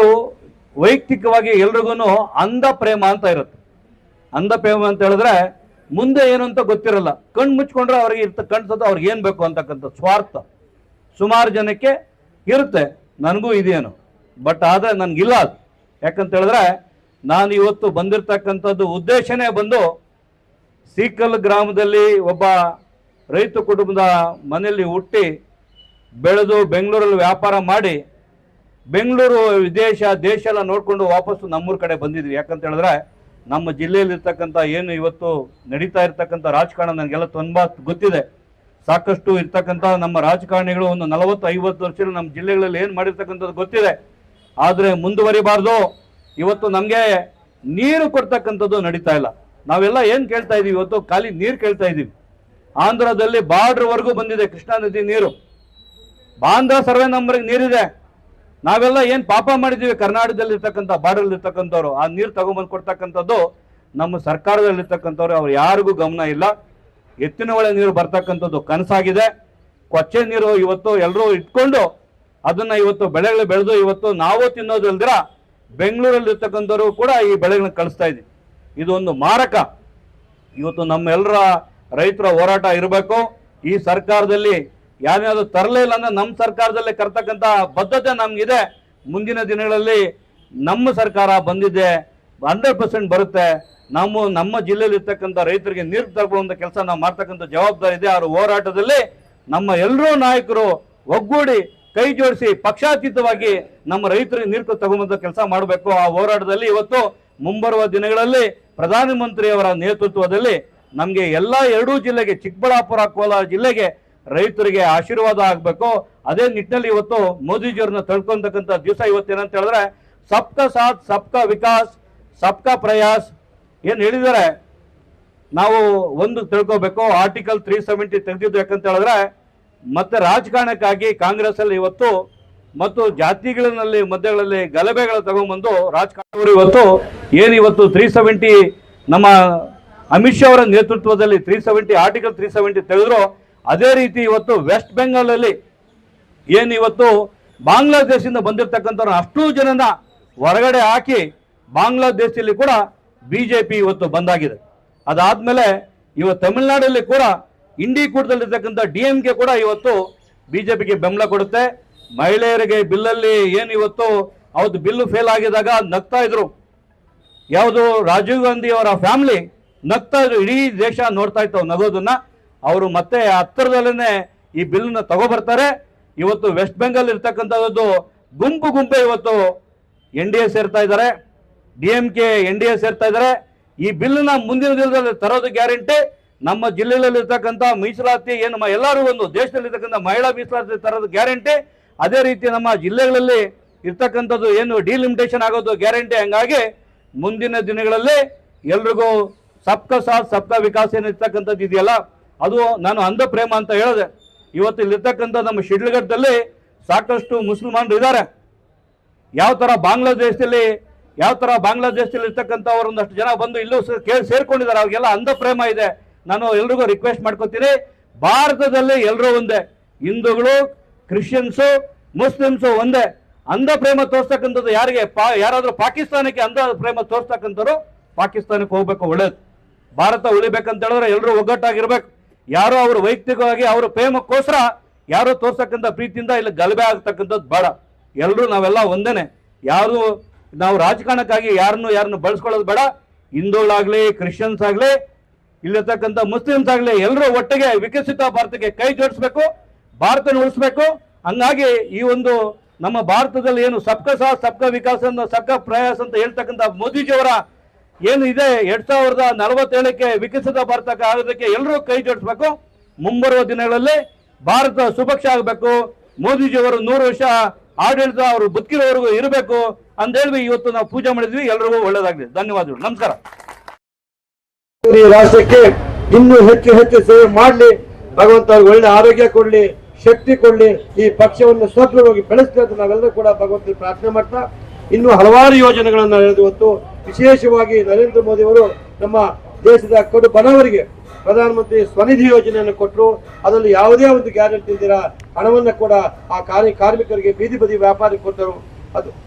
ವೈಯಕ್ತಿಕವಾಗಿ ಎಲ್ರಿಗೂ ಅಂಧ ಪ್ರೇಮ ಅಂತ ಇರುತ್ತೆ. ಅಂಧ ಪ್ರೇಮ ಅಂತ ಹೇಳಿದ್ರೆ ಮುಂದೆ ಏನು ಅಂತ ಗೊತ್ತಿರಲ್ಲ, ಕಣ್ಣು ಮುಚ್ಕೊಂಡ್ರೆ ಅವ್ರಿಗೆ ಕಾಣಿಸೋದು ಅವ್ರಿಗೆ ಏನು ಬೇಕು ಅಂತಕ್ಕಂಥ ಸ್ವಾರ್ಥ ಸುಮಾರು ಜನಕ್ಕೆ ಇರುತ್ತೆ. ನನಗೂ ಇದೇನು, ಬಟ್ ಆದರೆ ನನಗಿಲ್ಲ ಅದು. ಯಾಕಂತ ಹೇಳಿದ್ರೆ ನಾನು ಇವತ್ತು ಬಂದಿರತಕ್ಕಂಥದ್ದು ಉದ್ದೇಶನೇ ಬಂದು ಸೀಕಲ್ ಗ್ರಾಮದಲ್ಲಿ ಒಬ್ಬ ರೈತ ಕುಟುಂಬದ ಮನೆಯಲ್ಲಿ ಹುಟ್ಟಿ ಬೆಳೆದು ಬೆಂಗಳೂರಲ್ಲಿ ವ್ಯಾಪಾರ ಮಾಡಿ ಬೆಂಗಳೂರು ದೇಶ ಎಲ್ಲ ನೋಡಿಕೊಂಡು ವಾಪಸ್ಸು ನಮ್ಮೂರ ಕಡೆ ಬಂದಿದ್ವಿ. ಯಾಕಂತ ಹೇಳಿದ್ರೆ ನಮ್ಮ ಜಿಲ್ಲೆಯಲ್ಲಿರ್ತಕ್ಕಂಥ ಏನು ಇವತ್ತು ನಡೀತಾ ಇರ್ತಕ್ಕಂಥ ರಾಜಕಾರಣ ನನಗೆಲ್ಲ ತುಂಬ ಗೊತ್ತಿದೆ. ಸಾಕಷ್ಟು ಇರ್ತಕ್ಕಂಥ ನಮ್ಮ ರಾಜಕಾರಣಿಗಳು ಒಂದು 40-50 ವರ್ಷದಲ್ಲಿ ನಮ್ಮ ಜಿಲ್ಲೆಗಳಲ್ಲಿ ಏನು ಮಾಡಿರ್ತಕ್ಕಂಥದ್ದು ಗೊತ್ತಿದೆ. ಆದರೆ ಮುಂದುವರಿಬಾರ್ದು. ಇವತ್ತು ನಮಗೆ ನೀರು ಕೊಡ್ತಕ್ಕಂಥದ್ದು ನಡೀತಾ ಇಲ್ಲ. ನಾವೆಲ್ಲ ಏನು ಕೇಳ್ತಾ ಇದೀವಿ, ಇವತ್ತು ಖಾಲಿ ನೀರು ಕೇಳ್ತಾ ಇದ್ದೀವಿ. ಆಂಧ್ರದಲ್ಲಿ ಬಾರ್ಡ್ರ್ವರೆಗೂ ಬಂದಿದೆ ಕೃಷ್ಣಾ ನದಿ ನೀರು, ಆಂಧ್ರ ಸರ್ವೆ ನಂಬರ್ಗೆ ನೀರಿದೆ. ನಾವೆಲ್ಲ ಏನು ಪಾಪ ಮಾಡಿದ್ದೀವಿ ಕರ್ನಾಟಕದಲ್ಲಿ ಇರ್ತಕ್ಕಂಥ ಬಾರ್ಡರ್ ಇರ್ತಕ್ಕಂಥವ್ರು, ಆ ನೀರು ತಗೊಂಬಂದು ಕೊಡ್ತಕ್ಕಂಥದ್ದು ನಮ್ಮ ಸರ್ಕಾರದಲ್ಲಿರ್ತಕ್ಕಂಥವ್ರು ಅವ್ರು ಯಾರಿಗೂ ಗಮನ ಇಲ್ಲ. ಎತ್ತಿನ ಹೊಳೆ ನೀರು ಬರ್ತಕ್ಕಂಥದ್ದು ಕನಸಾಗಿದೆ. ಕೊಚ್ಚೆ ನೀರು ಇವತ್ತು ಎಲ್ಲರೂ ಇಟ್ಕೊಂಡು ಅದನ್ನ ಇವತ್ತು ಬೆಳೆಗಳು ಬೆಳೆದು ಇವತ್ತು ನಾವು ತಿನ್ನೋದಲ್ದಿರ ಬೆಂಗಳೂರಲ್ಲಿ ಇರ್ತಕ್ಕಂಥವ್ರು ಕೂಡ ಈ ಬೆಳೆಗಳನ್ನ ಕಳಿಸ್ತಾ ಇದ್ದೀವಿ. ಇದು ಒಂದು ಮಾರಕ. ಇವತ್ತು ನಮ್ಮೆಲ್ಲರ ರೈತರ ಹೋರಾಟ ಇರಬೇಕು. ಈ ಸರ್ಕಾರದಲ್ಲಿ ಯಾವ್ಯಾವುದು ತರಲೇ ಇಲ್ಲ ಅಂದ್ರೆ ನಮ್ಮ ಸರ್ಕಾರದಲ್ಲೇ ಕರ್ತಕ್ಕಂಥ ಬದ್ಧತೆ ನಮ್ಗಿದೆ. ಮುಂದಿನ ದಿನಗಳಲ್ಲಿ ನಮ್ಮ ಸರ್ಕಾರ ಬಂದಿದೆ, 100% ಬರುತ್ತೆ. ನಮ್ಮ ಜಿಲ್ಲೆಯಲ್ಲಿ ಇರ್ತಕ್ಕಂಥ ರೈತರಿಗೆ ನೀರು ತಗೊಳ್ಳುವಂಥ ಕೆಲಸ ನಾವು ಮಾಡ್ತಕ್ಕಂಥ ಜವಾಬ್ದಾರಿ ಇದೆ. ಅವ್ರ ಹೋರಾಟದಲ್ಲಿ ನಮ್ಮ ಎಲ್ಲರೂ ನಾಯಕರು ಒಗ್ಗೂಡಿ ಕೈ ಜೋಡಿಸಿ ಪಕ್ಷಾತೀತವಾಗಿ ನಮ್ಮ ರೈತರಿಗೆ ನೀರು ತಗೊಂಬಂದ ಕೆಲಸ ಮಾಡಬೇಕು. ಆ ಹೋರಾಟದಲ್ಲಿ ಇವತ್ತು ಮುಂಬರುವ ದಿನಗಳಲ್ಲಿ ಪ್ರಧಾನಮಂತ್ರಿಯವರ ನೇತೃತ್ವದಲ್ಲಿ ನಮಗೆ ಎಲ್ಲ 2 ಜಿಲ್ಲೆಗೆ, ಚಿಕ್ಕಬಳ್ಳಾಪುರ, ಕೋಲಾರ ಜಿಲ್ಲೆಗೆ ರೈತರಿಗೆ ಆಶೀರ್ವಾದ ಆಗಬೇಕು. ಅದೇ ನಿಟ್ಟಿನಲ್ಲಿ ಇವತ್ತು ಮೋದಿಜಿಯವ್ರನ್ನ ತಳ್ಕೊಂತಕ್ಕಂಥ ದಿವಸ ಇವತ್ತೇನಂತ ಹೇಳಿದ್ರೆ ಸಬ್ಕಾ ಸಾಥ್ ಸಬ್ಕಾ ವಿಕಾಸ್ ಸಬ್ಕಾ ಪ್ರಯಾಸ್ ಏನು ಹೇಳಿದ್ದಾರೆ. ನಾವು ಒಂದು ತಿಳ್ಕೋಬೇಕು, ಆರ್ಟಿಕಲ್ 370 ತೆಗೆದಿದ್ದು ಯಾಕಂತ ಹೇಳಿದ್ರೆ ಮತ್ತೆ ರಾಜಕಾರಣಕ್ಕಾಗಿ ಕಾಂಗ್ರೆಸ್ ಅಲ್ಲಿ ಇವತ್ತು ಮತ್ತು ಜಾತಿಗಳಲ್ಲಿ ಮಧ್ಯಗಳಲ್ಲಿ ಗಲಭೆಗಳು ತಗೊಂಡ್ಬಂದು ರಾಜಕಾರಣವರು ಇವತ್ತು ಏನಿವತ್ತು 370 ನಮ್ಮ ಅಮಿತ್ ಶಾ ಅವರ ನೇತೃತ್ವದಲ್ಲಿ 370 ಆರ್ಟಿಕಲ್ 370 ತೆಗೆದ್ರು. ಅದೇ ರೀತಿ ಇವತ್ತು ವೆಸ್ಟ್ ಬೆಂಗಾಲಲ್ಲಿ ಏನಿವತ್ತು ಬಾಂಗ್ಲಾದೇಶದಿಂದ ಬಂದಿರತಕ್ಕಂಥವ್ರು ಅಷ್ಟೂ ಜನನ ಹೊರಗಡೆ ಹಾಕಿ ಬಾಂಗ್ಲಾದೇಶದಲ್ಲಿ ಕೂಡ ಬಿಜೆಪಿ ಇವತ್ತು ಬಂದಾಗಿದೆ. ಅದಾದ್ಮೇಲೆ ಇವತ್ತು ತಮಿಳುನಾಡಲ್ಲಿ ಕೂಡ ಇಂಡಿ ಕೂಟದಲ್ಲಿರ್ತಕ್ಕಂಥ DMK ಕೂಡ ಇವತ್ತು ಬಿಜೆಪಿಗೆ ಬೆಂಬಲ ಕೊಡುತ್ತೆ. ಮಹಿಳೆಯರಿಗೆ ಬಿಲ್ಲಲ್ಲಿ ಏನು ಇವತ್ತು ಅವತ್ತು ಬಿಲ್ಲು ಫೇಲ್ ಆಗಿದಾಗ ನಗ್ತಾ ಇದ್ರು, ಯಾವುದು ರಾಜೀವ್ ಗಾಂಧಿ ಅವರ ಫ್ಯಾಮಿಲಿ ನಗ್ತಾ ಇದ್ರು, ಇಡೀ ದೇಶ ನೋಡ್ತಾ ಇತ್ತು ನಗೋದನ್ನ. ಅವರು ಮತ್ತೆ ಹತ್ತಿರದಲ್ಲೇ ಈ ಬಿಲ್ನ ತಗೋಬರ್ತಾರೆ. ಇವತ್ತು ವೆಸ್ಟ್ ಬೆಂಗಾಲ್ ಇರ್ತಕ್ಕಂಥದ್ದು ಗುಂಪೆ ಇವತ್ತು NDA ಸೇರ್ತಾ ಇದ್ದಾರೆ, DMK NDA ಸೇರ್ತಾ ಇದ್ದಾರೆ. ಈ ಬಿಲ್ನ ಮುಂದಿನ ದಿನದಲ್ಲಿ ತರೋದು ಗ್ಯಾರಂಟಿ. ನಮ್ಮ ಜಿಲ್ಲೆಯಲ್ಲಿ ಇರ್ತಕ್ಕಂಥ ಮೀಸಲಾತಿ ಏನು ಎಲ್ಲರೂ ಒಂದು ದೇಶದಲ್ಲಿರ್ತಕ್ಕಂಥ ಮಹಿಳಾ ಮೀಸಲಾತಿ ತರೋದು ಗ್ಯಾರಂಟಿ. ಅದೇ ರೀತಿ ನಮ್ಮ ಜಿಲ್ಲೆಗಳಲ್ಲಿ ಇರ್ತಕ್ಕಂಥದ್ದು ಏನು ಡಿಲಿಮಿಟೇಷನ್ ಆಗೋದು ಗ್ಯಾರಂಟಿ. ಹಂಗಾಗಿ ಮುಂದಿನ ದಿನಗಳಲ್ಲಿ ಎಲ್ರಿಗೂ ಸಬ್ಕಾ ಸಾಥ್ ಸಬ್ಕಾ ವಿಕಾಸ್ ಏನಿರ್ತಕ್ಕಂಥದ್ದು ಇದೆಯಲ್ಲ, ಅದು ನಾನು ಅಂಧ ಪ್ರೇಮ ಅಂತ ಹೇಳಿದೆ. ಇವತ್ತು ಇಲ್ಲಿರ್ತಕ್ಕಂಥ ನಮ್ಮ ಶಿಡ್ಲಘಟ್ಟದಲ್ಲಿ ಸಾಕಷ್ಟು ಮುಸಲ್ಮಾನರು ಇದ್ದಾರೆ. ಯಾವ ಥರ ಬಾಂಗ್ಲಾದೇಶದಲ್ಲಿ ಇರ್ತಕ್ಕಂಥವ್ರು ಒಂದಷ್ಟು ಜನ ಬಂದು ಇಲ್ಲೂ ಸೇರ್ಕೊಂಡಿದ್ದಾರೆ. ಅವ್ರಿಗೆಲ್ಲ ಅಂಧ ಪ್ರೇಮ ಇದೆ. ನಾನು ಎಲ್ರಿಗೂ ರಿಕ್ವೆಸ್ಟ್ ಮಾಡ್ಕೊತೀನಿ, ಭಾರತದಲ್ಲಿ ಎಲ್ಲರೂ ಒಂದೇ, ಹಿಂದೂಗಳು, ಕ್ರಿಶ್ಚಿಯನ್ಸು, ಮುಸ್ಲಿಮ್ಸು ಒಂದೇ. ಅಂಧ ಪ್ರೇಮ ತೋರಿಸ್ತಕ್ಕಂಥದ್ದು ಯಾರಿಗೆ ಯಾರಾದರೂ ಪಾಕಿಸ್ತಾನಕ್ಕೆ ಅಂಧ ಪ್ರೇಮ ತೋರಿಸ್ತಕ್ಕಂಥವ್ರು ಪಾಕಿಸ್ತಾನಕ್ಕೆ ಹೋಗ್ಬೇಕು, ಒಳ್ಳೇದು. ಭಾರತ ಉಳಿಬೇಕಂತ ಹೇಳಿದ್ರೆ ಎಲ್ಲರೂ ಒಗ್ಗಟ್ಟಾಗಿರ್ಬೇಕು. ಯಾರೋ ಅವರು ವೈಯಕ್ತಿಕವಾಗಿ ಅವರ ಪ್ರೇಮಕ್ಕೋಸ್ಕರ ಯಾರೋ ತೋರ್ಸಕ್ಕಂಥ ಪ್ರೀತಿಯಿಂದ ಇಲ್ಲಿ ಗಲಭೆ ಆಗ್ತಕ್ಕಂಥದ್ದು ಬೇಡ. ಎಲ್ಲರೂ ನಾವೆಲ್ಲ ಒಂದೇನೆ. ಯಾರು ನಾವು ರಾಜಕಾರಣಕ್ಕಾಗಿ ಯಾರನ್ನು ಬಳಸ್ಕೊಳ್ಳೋದು ಬೇಡ. ಹಿಂದೂಗಳಾಗ್ಲಿ, ಕ್ರಿಶ್ಚಿಯನ್ಸ್ ಆಗಲಿ, ಇಲ್ಲಿರ್ತಕ್ಕಂಥ ಮುಸ್ಲಿಮ್ಸ್ ಆಗಲಿ, ಎಲ್ಲರೂ ಒಟ್ಟಿಗೆ ವಿಕಸಿತ ಭಾರತಕ್ಕೆ ಕೈ ಜೋಡಿಸ್ಬೇಕು, ಭಾರತನ ಉಳಿಸ್ಬೇಕು. ಹಂಗಾಗಿ ಈ ಒಂದು ನಮ್ಮ ಭಾರತದಲ್ಲಿ ಏನು ಸಬ್ಕಾ ಸಾಥ್ ಸಬ್ಕಾ ವಿಕಾಸ್ ಅಂತ ಸಬ್ಕಾ ಪ್ರಯಾಸ್ ಅಂತ ಹೇಳ್ತಕ್ಕಂಥ ಮೋದಿಜಿಯವರ ಏನು ಇದೆ 2047ಕ್ಕೆ ವಿಕಸಿತ ಭಾರತಕ್ಕೆ ಆಗೋದಕ್ಕೆ ಎಲ್ಲರೂ ಕೈ ಜೋಡಿಸ್ಬೇಕು. ಮುಂಬರುವ ದಿನಗಳಲ್ಲಿ ಭಾರತ ಸುಭಿಕ್ಷ ಆಗಬೇಕು. ಮೋದಿಜಿಯವರು 100 ವರ್ಷ ಆಡಳಿತ ಅವರು ಬದುಕಿರೋವರೆಗೂ ಇರಬೇಕು ಅಂತ ಹೇಳಿ ಇವತ್ತು ನಾವು ಪೂಜೆ ಮಾಡಿದ್ವಿ. ಎಲ್ರಿಗೂ ಒಳ್ಳೇದಾಗಲಿ. ಧನ್ಯವಾದಗಳು. ನಮಸ್ಕಾರ. ಈ ರಾಷ್ಟ್ರಕ್ಕೆ ಇನ್ನೂ ಹೆಚ್ಚು ಹೆಚ್ಚು ಸೇವೆ ಮಾಡಲಿ, ಭಗವಂತ ಅವ್ರಿಗೆ ಒಳ್ಳೆ ಆರೋಗ್ಯ ಕೊಡ್ಲಿ, ಶಕ್ತಿ ಕೊಡ್ಲಿ, ಈ ಪಕ್ಷವನ್ನು ಸದೃಢವಾಗಿ ಬೆಳೆಸಲಿ ಅಂತ ನಾವೆಲ್ಲರೂ ಕೂಡ ಭಗವಂತ ಪ್ರಾರ್ಥನೆ ಮಾಡ್ತಾ, ಇನ್ನೂ ಹಲವಾರು ಯೋಜನೆಗಳನ್ನು ಹೇಳಿದ ಇವತ್ತು ವಿಶೇಷವಾಗಿ ನರೇಂದ್ರ ಮೋದಿ ಅವರು ನಮ್ಮ ದೇಶದ ಕಡು ಬಡವರಿಗೆ ಪ್ರಧಾನಮಂತ್ರಿ ಸ್ವನಿಧಿ ಯೋಜನೆಯನ್ನು ಕೊಟ್ಟರು. ಅದರಲ್ಲಿ ಯಾವುದೇ ಒಂದು ಗ್ಯಾರಂಟಿ ಇಲ್ದಿರ ಹಣವನ್ನು ಕೂಡ ಆ ಕಾರ್ಮಿಕರಿಗೆ ಬೀದಿ ಬದಿ ವ್ಯಾಪಾರಿಗೆ ಕೊಟ್ಟರು.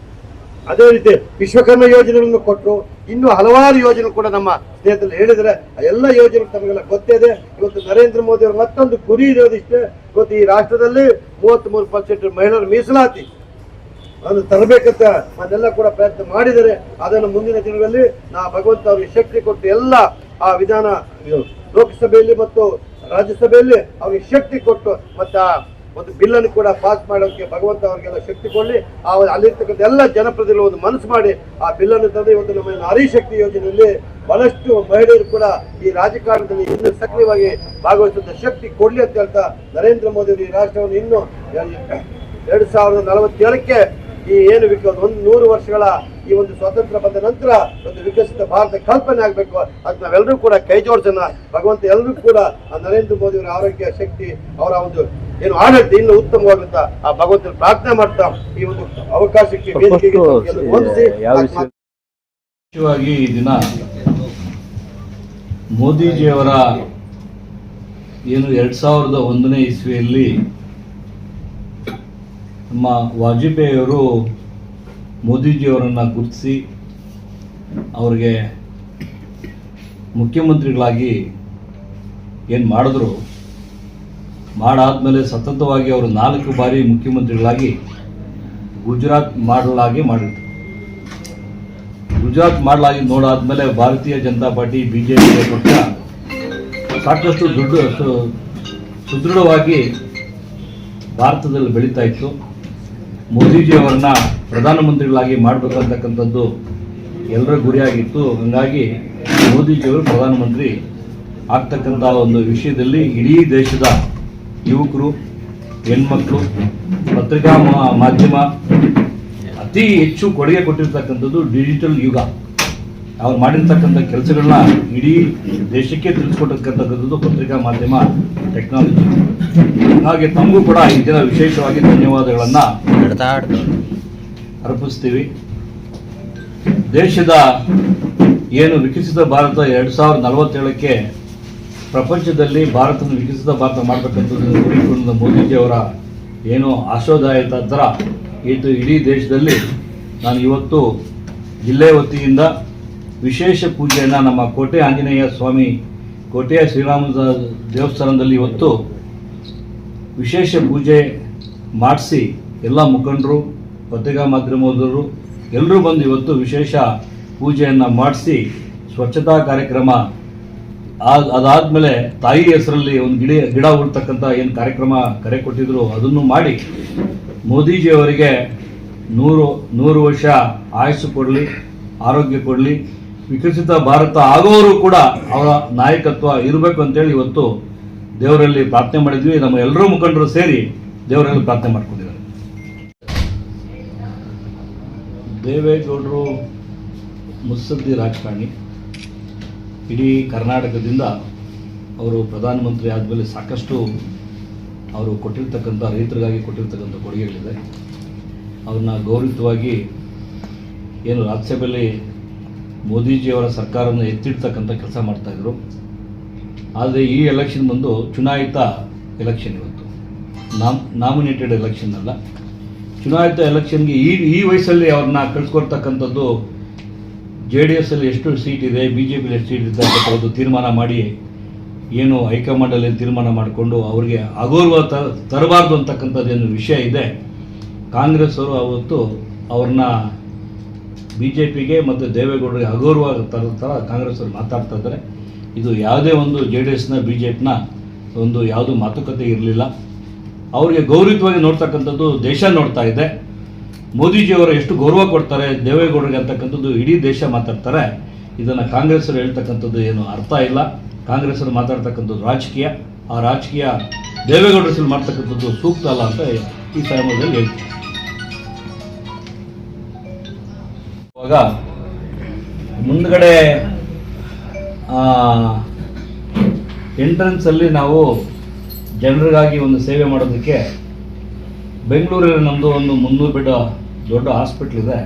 ಅದೇ ರೀತಿ ವಿಶ್ವಕರ್ಮ ಯೋಜನೆಗಳನ್ನು ಕೊಟ್ಟರು. ಇನ್ನೂ ಹಲವಾರು ಯೋಜನೆ ಕೂಡ ನಮ್ಮ ಸ್ನೇಹಿತರು ಹೇಳಿದರೆ ಎಲ್ಲ ಯೋಜನೆ ತಮಗೆಲ್ಲ ಗೊತ್ತಿದೆ. ಇವತ್ತು ನರೇಂದ್ರ ಮೋದಿ ಅವರು ಮತ್ತೊಂದು ಗುರಿ ಇರೋದಿಷ್ಟೇ. ಇವತ್ತು ಈ ರಾಷ್ಟ್ರದಲ್ಲಿ 33% ಮಹಿಳೆಯರ ಮೀಸಲಾತಿ ಅದನ್ನು ತರಬೇಕಂತ ಅದೆಲ್ಲ ಕೂಡ ಪ್ರಯತ್ನ ಮಾಡಿದರೆ ಅದನ್ನು ಮುಂದಿನ ದಿನಗಳಲ್ಲಿ ಭಗವಂತ ಅವರಿಗೆ ಶಕ್ತಿ ಕೊಟ್ಟು ಎಲ್ಲ ಆ ವಿಧಾನ ಲೋಕಸಭೆಯಲ್ಲಿ ಮತ್ತು ರಾಜ್ಯಸಭೆಯಲ್ಲಿ ಅವರಿಗೆ ಶಕ್ತಿ ಕೊಟ್ಟು ಮತ್ತೆ ಆ ಒಂದು ಬಿಲ್ಲನ್ನು ಕೂಡ ಪಾಸ್ ಮಾಡೋಕ್ಕೆ ಭಗವಂತ ಅವರಿಗೆಲ್ಲ ಶಕ್ತಿ ಕೊಡಲಿ. ಅಲ್ಲಿರ್ತಕ್ಕಂಥ ಎಲ್ಲ ಜನಪ್ರತಿನಿಧಿಗಳು ಒಂದು ಮನಸ್ಸು ಮಾಡಿ ಆ ಬಿಲ್ಲನ್ನು ತಂದು ಇವತ್ತು ನಮ್ಮ ನಾರಿ ಶಕ್ತಿ ಯೋಜನೆಯಲ್ಲಿ ಬಹಳಷ್ಟು ಮಹಿಳೆಯರು ಕೂಡ ಈ ರಾಜಕಾರಣದಲ್ಲಿ ಇನ್ನೂ ಸಕ್ರಿಯವಾಗಿ ಭಾಗವಹಿಸುವಂತ ಶಕ್ತಿ ಕೊಡ್ಲಿ ಅಂತ ಹೇಳ್ತಾ, ನರೇಂದ್ರ ಮೋದಿ ಅವರು ಈ ರಾಷ್ಟ್ರವನ್ನು ಇನ್ನು 2047ಕ್ಕೆ ಈ ಏನು 100 ವರ್ಷಗಳ ಈ ಒಂದು ಸ್ವಾತಂತ್ರ್ಯ ಬಂದ ನಂತರ ಒಂದು ವಿಕಸಿತ ಭಾರತ ಕಲ್ಪನೆ ಆಗಬೇಕು. ಅದು ನಾವೆಲ್ಲರೂ ಕೂಡ ಕೈ ಜೋಡಿಸೋಣ. ಭಗವಂತ ಎಲ್ಲರೂ ಕೂಡ ಆ ನರೇಂದ್ರ ಮೋದಿ ಅವರ ಆರೋಗ್ಯ, ಶಕ್ತಿ, ಅವರ ಒಂದು ಏನು ಆಡಳಿತ ಇನ್ನೂ ಉತ್ತಮವಾಗುತ್ತ ಆ ಭಗವಂತನ ಪ್ರಾರ್ಥನೆ ಮಾಡ್ತಾ ಈ ಒಂದು ಅವಕಾಶಕ್ಕೆ ವೇದಿಕೆಗೆ ವಂದಿಸಿ. ವಿಶೇಷವಾಗಿ ಈ ದಿನ ಮೋದಿಜಿಯವರ ಏನು 2001ನೇ ಇಸ್ವಿಯಲ್ಲಿ ನಮ್ಮ ವಾಜಪೇಯಿಯವರು ಮೋದಿಜಿಯವರನ್ನು ಗುರುತಿಸಿ ಅವರಿಗೆ ಮುಖ್ಯಮಂತ್ರಿಗಳಾಗಿ ಏನು ಮಾಡಿದ್ರು, ಮಾಡಾದ್ಮೇಲೆ ಸತತವಾಗಿ ಅವರು 4 ಬಾರಿ ಮುಖ್ಯಮಂತ್ರಿಗಳಾಗಿ ಗುಜರಾತ್ ಮಾಡಲಾಗಿ ಮಾಡಿದ್ರು. ಗುಜರಾತ್ ಮಾಡಲಾಗಿ ನೋಡಾದ್ಮೇಲೆ ಭಾರತೀಯ ಜನತಾ ಪಾರ್ಟಿ BJP ಪಕ್ಷ ಸಾಕಷ್ಟು ಸುದೃಢವಾಗಿ ಭಾರತದಲ್ಲಿ ಬೆಳೀತಾ ಇತ್ತು. ಮೋದಿಜಿಯವರನ್ನ ಪ್ರಧಾನಮಂತ್ರಿಗಳಾಗಿ ಮಾಡಬೇಕಂತಕ್ಕಂಥದ್ದು ಎಲ್ಲರ ಗುರಿಯಾಗಿತ್ತು. ಹಾಗಾಗಿ ಮೋದಿಜಿಯವರು ಪ್ರಧಾನಮಂತ್ರಿ ಆಗ್ತಕ್ಕಂಥ ಒಂದು ವಿಷಯದಲ್ಲಿ ಇಡೀ ದೇಶದ ಯುವಕರು, ಹೆಣ್ಮಕ್ಳು, ಪತ್ರಿಕಾ ಮಾಧ್ಯಮ ಅತಿ ಹೆಚ್ಚು ಕೊಡುಗೆ ಕೊಟ್ಟಿರ್ತಕ್ಕಂಥದ್ದು ಡಿಜಿಟಲ್ ಯುಗ. ಅವ್ರು ಮಾಡಿರ್ತಕ್ಕಂಥ ಕೆಲಸಗಳನ್ನ ಇಡೀ ದೇಶಕ್ಕೆ ತಿಳಿಸ್ಕೊಟ್ಟಿರ್ತಕ್ಕಂಥದ್ದು ಪತ್ರಿಕಾ ಮಾಧ್ಯಮ ಟೆಕ್ನಾಲಜಿ. ಹಾಗೆ ತಮಗೂ ಕೂಡ ಈ ದಿನ ವಿಶೇಷವಾಗಿ ಧನ್ಯವಾದಗಳನ್ನು ಅರ್ಪಿಸ್ತೀವಿ. ದೇಶದ ಏನು ವಿಕಸಿತ ಭಾರತ 2047ಕ್ಕೆ ಪ್ರಪಂಚದಲ್ಲಿ ಭಾರತದ ವಿಕಸಿತ ಭಾರತ ಮಾಡಬೇಕಂತದ್ದು ಗುರಿಕೊಂಡು ಮೋದಿಜಿಯವರ ಏನು ಆಶೋದಾಯಕ ಥರ ಇದು ಇಡೀ ದೇಶದಲ್ಲಿ ನಾನು ಇವತ್ತು ಜಿಲ್ಲೆ ವತಿಯಿಂದ ವಿಶೇಷ ಪೂಜೆಯನ್ನು ನಮ್ಮ ಕೋಟೆ ಆಂಜನೇಯ ಸ್ವಾಮಿ, ಕೋಟೆಯ ಶ್ರೀರಾಮ ದೇವಸ್ಥಾನದಲ್ಲಿ ಇವತ್ತು ವಿಶೇಷ ಪೂಜೆ ಮಾಡಿಸಿ ಎಲ್ಲ ಮುಖಂಡರು, ಪತ್ರಿಕಾ ಮಾಧ್ಯಮದವರು ಎಲ್ಲರೂ ಬಂದು ಇವತ್ತು ವಿಶೇಷ ಪೂಜೆಯನ್ನು ಮಾಡಿಸಿ ಸ್ವಚ್ಛತಾ ಕಾರ್ಯಕ್ರಮ ಅದಾದಮೇಲೆ ತಾಯಿ ಹೆಸರಲ್ಲಿ ಒಂದು ಗಿಡ ಉಳ್ತಕ್ಕಂಥ ಏನು ಕಾರ್ಯಕ್ರಮ ಕರೆ ಕೊಟ್ಟಿದ್ರು ಅದನ್ನು ಮಾಡಿ ಮೋದಿಜಿಯವರಿಗೆ 100 ವರ್ಷ ಆಯುಸ್ಸು ಕೊಡಲಿ, ಆರೋಗ್ಯ ಕೊಡಲಿ, ವಿಕಸಿತ ಭಾರತ ಆಗೋರು ಕೂಡ ಅವರ ನಾಯಕತ್ವ ಇರಬೇಕು ಅಂತೇಳಿ ಇವತ್ತು ದೇವರಲ್ಲಿ ಪ್ರಾರ್ಥನೆ ಮಾಡಿದ್ವಿ. ನಮ್ಮ ಎಲ್ಲರೂ ಮುಖಂಡರು ಸೇರಿ ದೇವರಲ್ಲಿ ಪ್ರಾರ್ಥನೆ ಮಾಡ್ಕೊಂಡಿದ್ದಾರೆ. ದೇವೇಗೌಡರು ಮುತ್ಸದ್ದಿ ರಾಜಕಾರಣಿ. ಇಡೀ ಕರ್ನಾಟಕದಿಂದ ಅವರು ಪ್ರಧಾನಮಂತ್ರಿ ಆದಮೇಲೆ ಸಾಕಷ್ಟು ಅವರು ಕೊಟ್ಟಿರ್ತಕ್ಕಂಥ ರೈತರಿಗಾಗಿ ಕೊಟ್ಟಿರ್ತಕ್ಕಂಥ ಕೊಡುಗೆಗಳಿದೆ. ಅವ್ರನ್ನ ಗೌರವಿತವಾಗಿ ಏನು ರಾಜ್ಯಸಭೆಯಲ್ಲಿ ಮೋದಿಜಿಯವರ ಸರ್ಕಾರವನ್ನು ಎತ್ತಿಡ್ತಕ್ಕಂಥ ಕೆಲಸ ಮಾಡ್ತಾಯಿದ್ರು. ಆದರೆ ಈ ಎಲೆಕ್ಷನ್ ಬಂದು ಚುನಾಯಿತ ಎಲೆಕ್ಷನ್, ಇವತ್ತು ನಾಮಿನೇಟೆಡ್ ಎಲೆಕ್ಷನ್ ಅಲ್ಲ, ಚುನಾಯಿತ ಎಲೆಕ್ಷನ್ಗೆ ಈ ವಯಸ್ಸಲ್ಲಿ ಅವ್ರನ್ನ ಕಳಿಸ್ಕೊಡ್ತಕ್ಕಂಥದ್ದು JDS ಅಲ್ಲಿ ಎಷ್ಟು ಸೀಟ್ ಇದೆ, BJPಲಿ ಎಷ್ಟು ಸೀಟ್ ಇದೆ ಅಂತ ತೀರ್ಮಾನ ಮಾಡಿ ಏನು ಹೈಕಮಾಂಡಲ್ಲಿ ತೀರ್ಮಾನ ಮಾಡಿಕೊಂಡು ಅವ್ರಿಗೆ ಅಗೌರವ ತರಬಾರ್ದು ಅಂತಕ್ಕಂಥದ್ದೇನು ವಿಷಯ ಇದೆ. ಕಾಂಗ್ರೆಸ್ ಅವರು ಅವತ್ತು ಅವ್ರನ್ನ BJPಗೆ ಮತ್ತು ದೇವೇಗೌಡರಿಗೆ ಅಗೌರವ ಥರ ಕಾಂಗ್ರೆಸ್ ಅವರು ಮಾತಾಡ್ತಾ ಇದ್ದಾರೆ. ಇದು ಯಾವುದೇ ಒಂದು JDSನ BJPನ ಒಂದು ಯಾವುದೂ ಮಾತುಕತೆ ಇರಲಿಲ್ಲ. ಅವರಿಗೆ ಗೌರವಯುತವಾಗಿ ನೋಡ್ತಕ್ಕಂಥದ್ದು ದೇಶ ನೋಡ್ತಾ ಇದೆ. ಮೋದಿಜಿಯವರು ಎಷ್ಟು ಗೌರವ ಕೊಡ್ತಾರೆ ದೇವೇಗೌಡರಿಗೆ ಅಂತಕ್ಕಂಥದ್ದು ಇಡೀ ದೇಶ ಮಾತಾಡ್ತಾರೆ. ಇದನ್ನು ಕಾಂಗ್ರೆಸ್ಸರು ಹೇಳ್ತಕ್ಕಂಥದ್ದು ಏನು ಅರ್ಥ ಇಲ್ಲ. ಕಾಂಗ್ರೆಸ್ಸರು ಮಾತಾಡ್ತಕ್ಕಂಥದ್ದು ರಾಜಕೀಯ, ಆ ರಾಜಕೀಯ ದೇವೇಗೌಡರು ಮಾಡ್ತಕ್ಕಂಥದ್ದು ಸೂಕ್ತ ಅಲ್ಲ ಅಂತ ಈ ಸಮಯದಲ್ಲಿ ಹೇಳ್ತೀನಿ. ಇವಾಗ ಮುಂದ್ಗಡೆ ಎಂಟ್ರೆನ್ಸಲ್ಲಿ ನಾವು ಜನರಿಗಾಗಿ ಒಂದು ಸೇವೆ ಮಾಡೋದಕ್ಕೆ ಬೆಂಗಳೂರಲ್ಲಿ ನಮ್ಮದು ಒಂದು 300 ಬೆಡ್ ದೊಡ್ಡ ಹಾಸ್ಪಿಟ್ಲ್ ಇದೆ.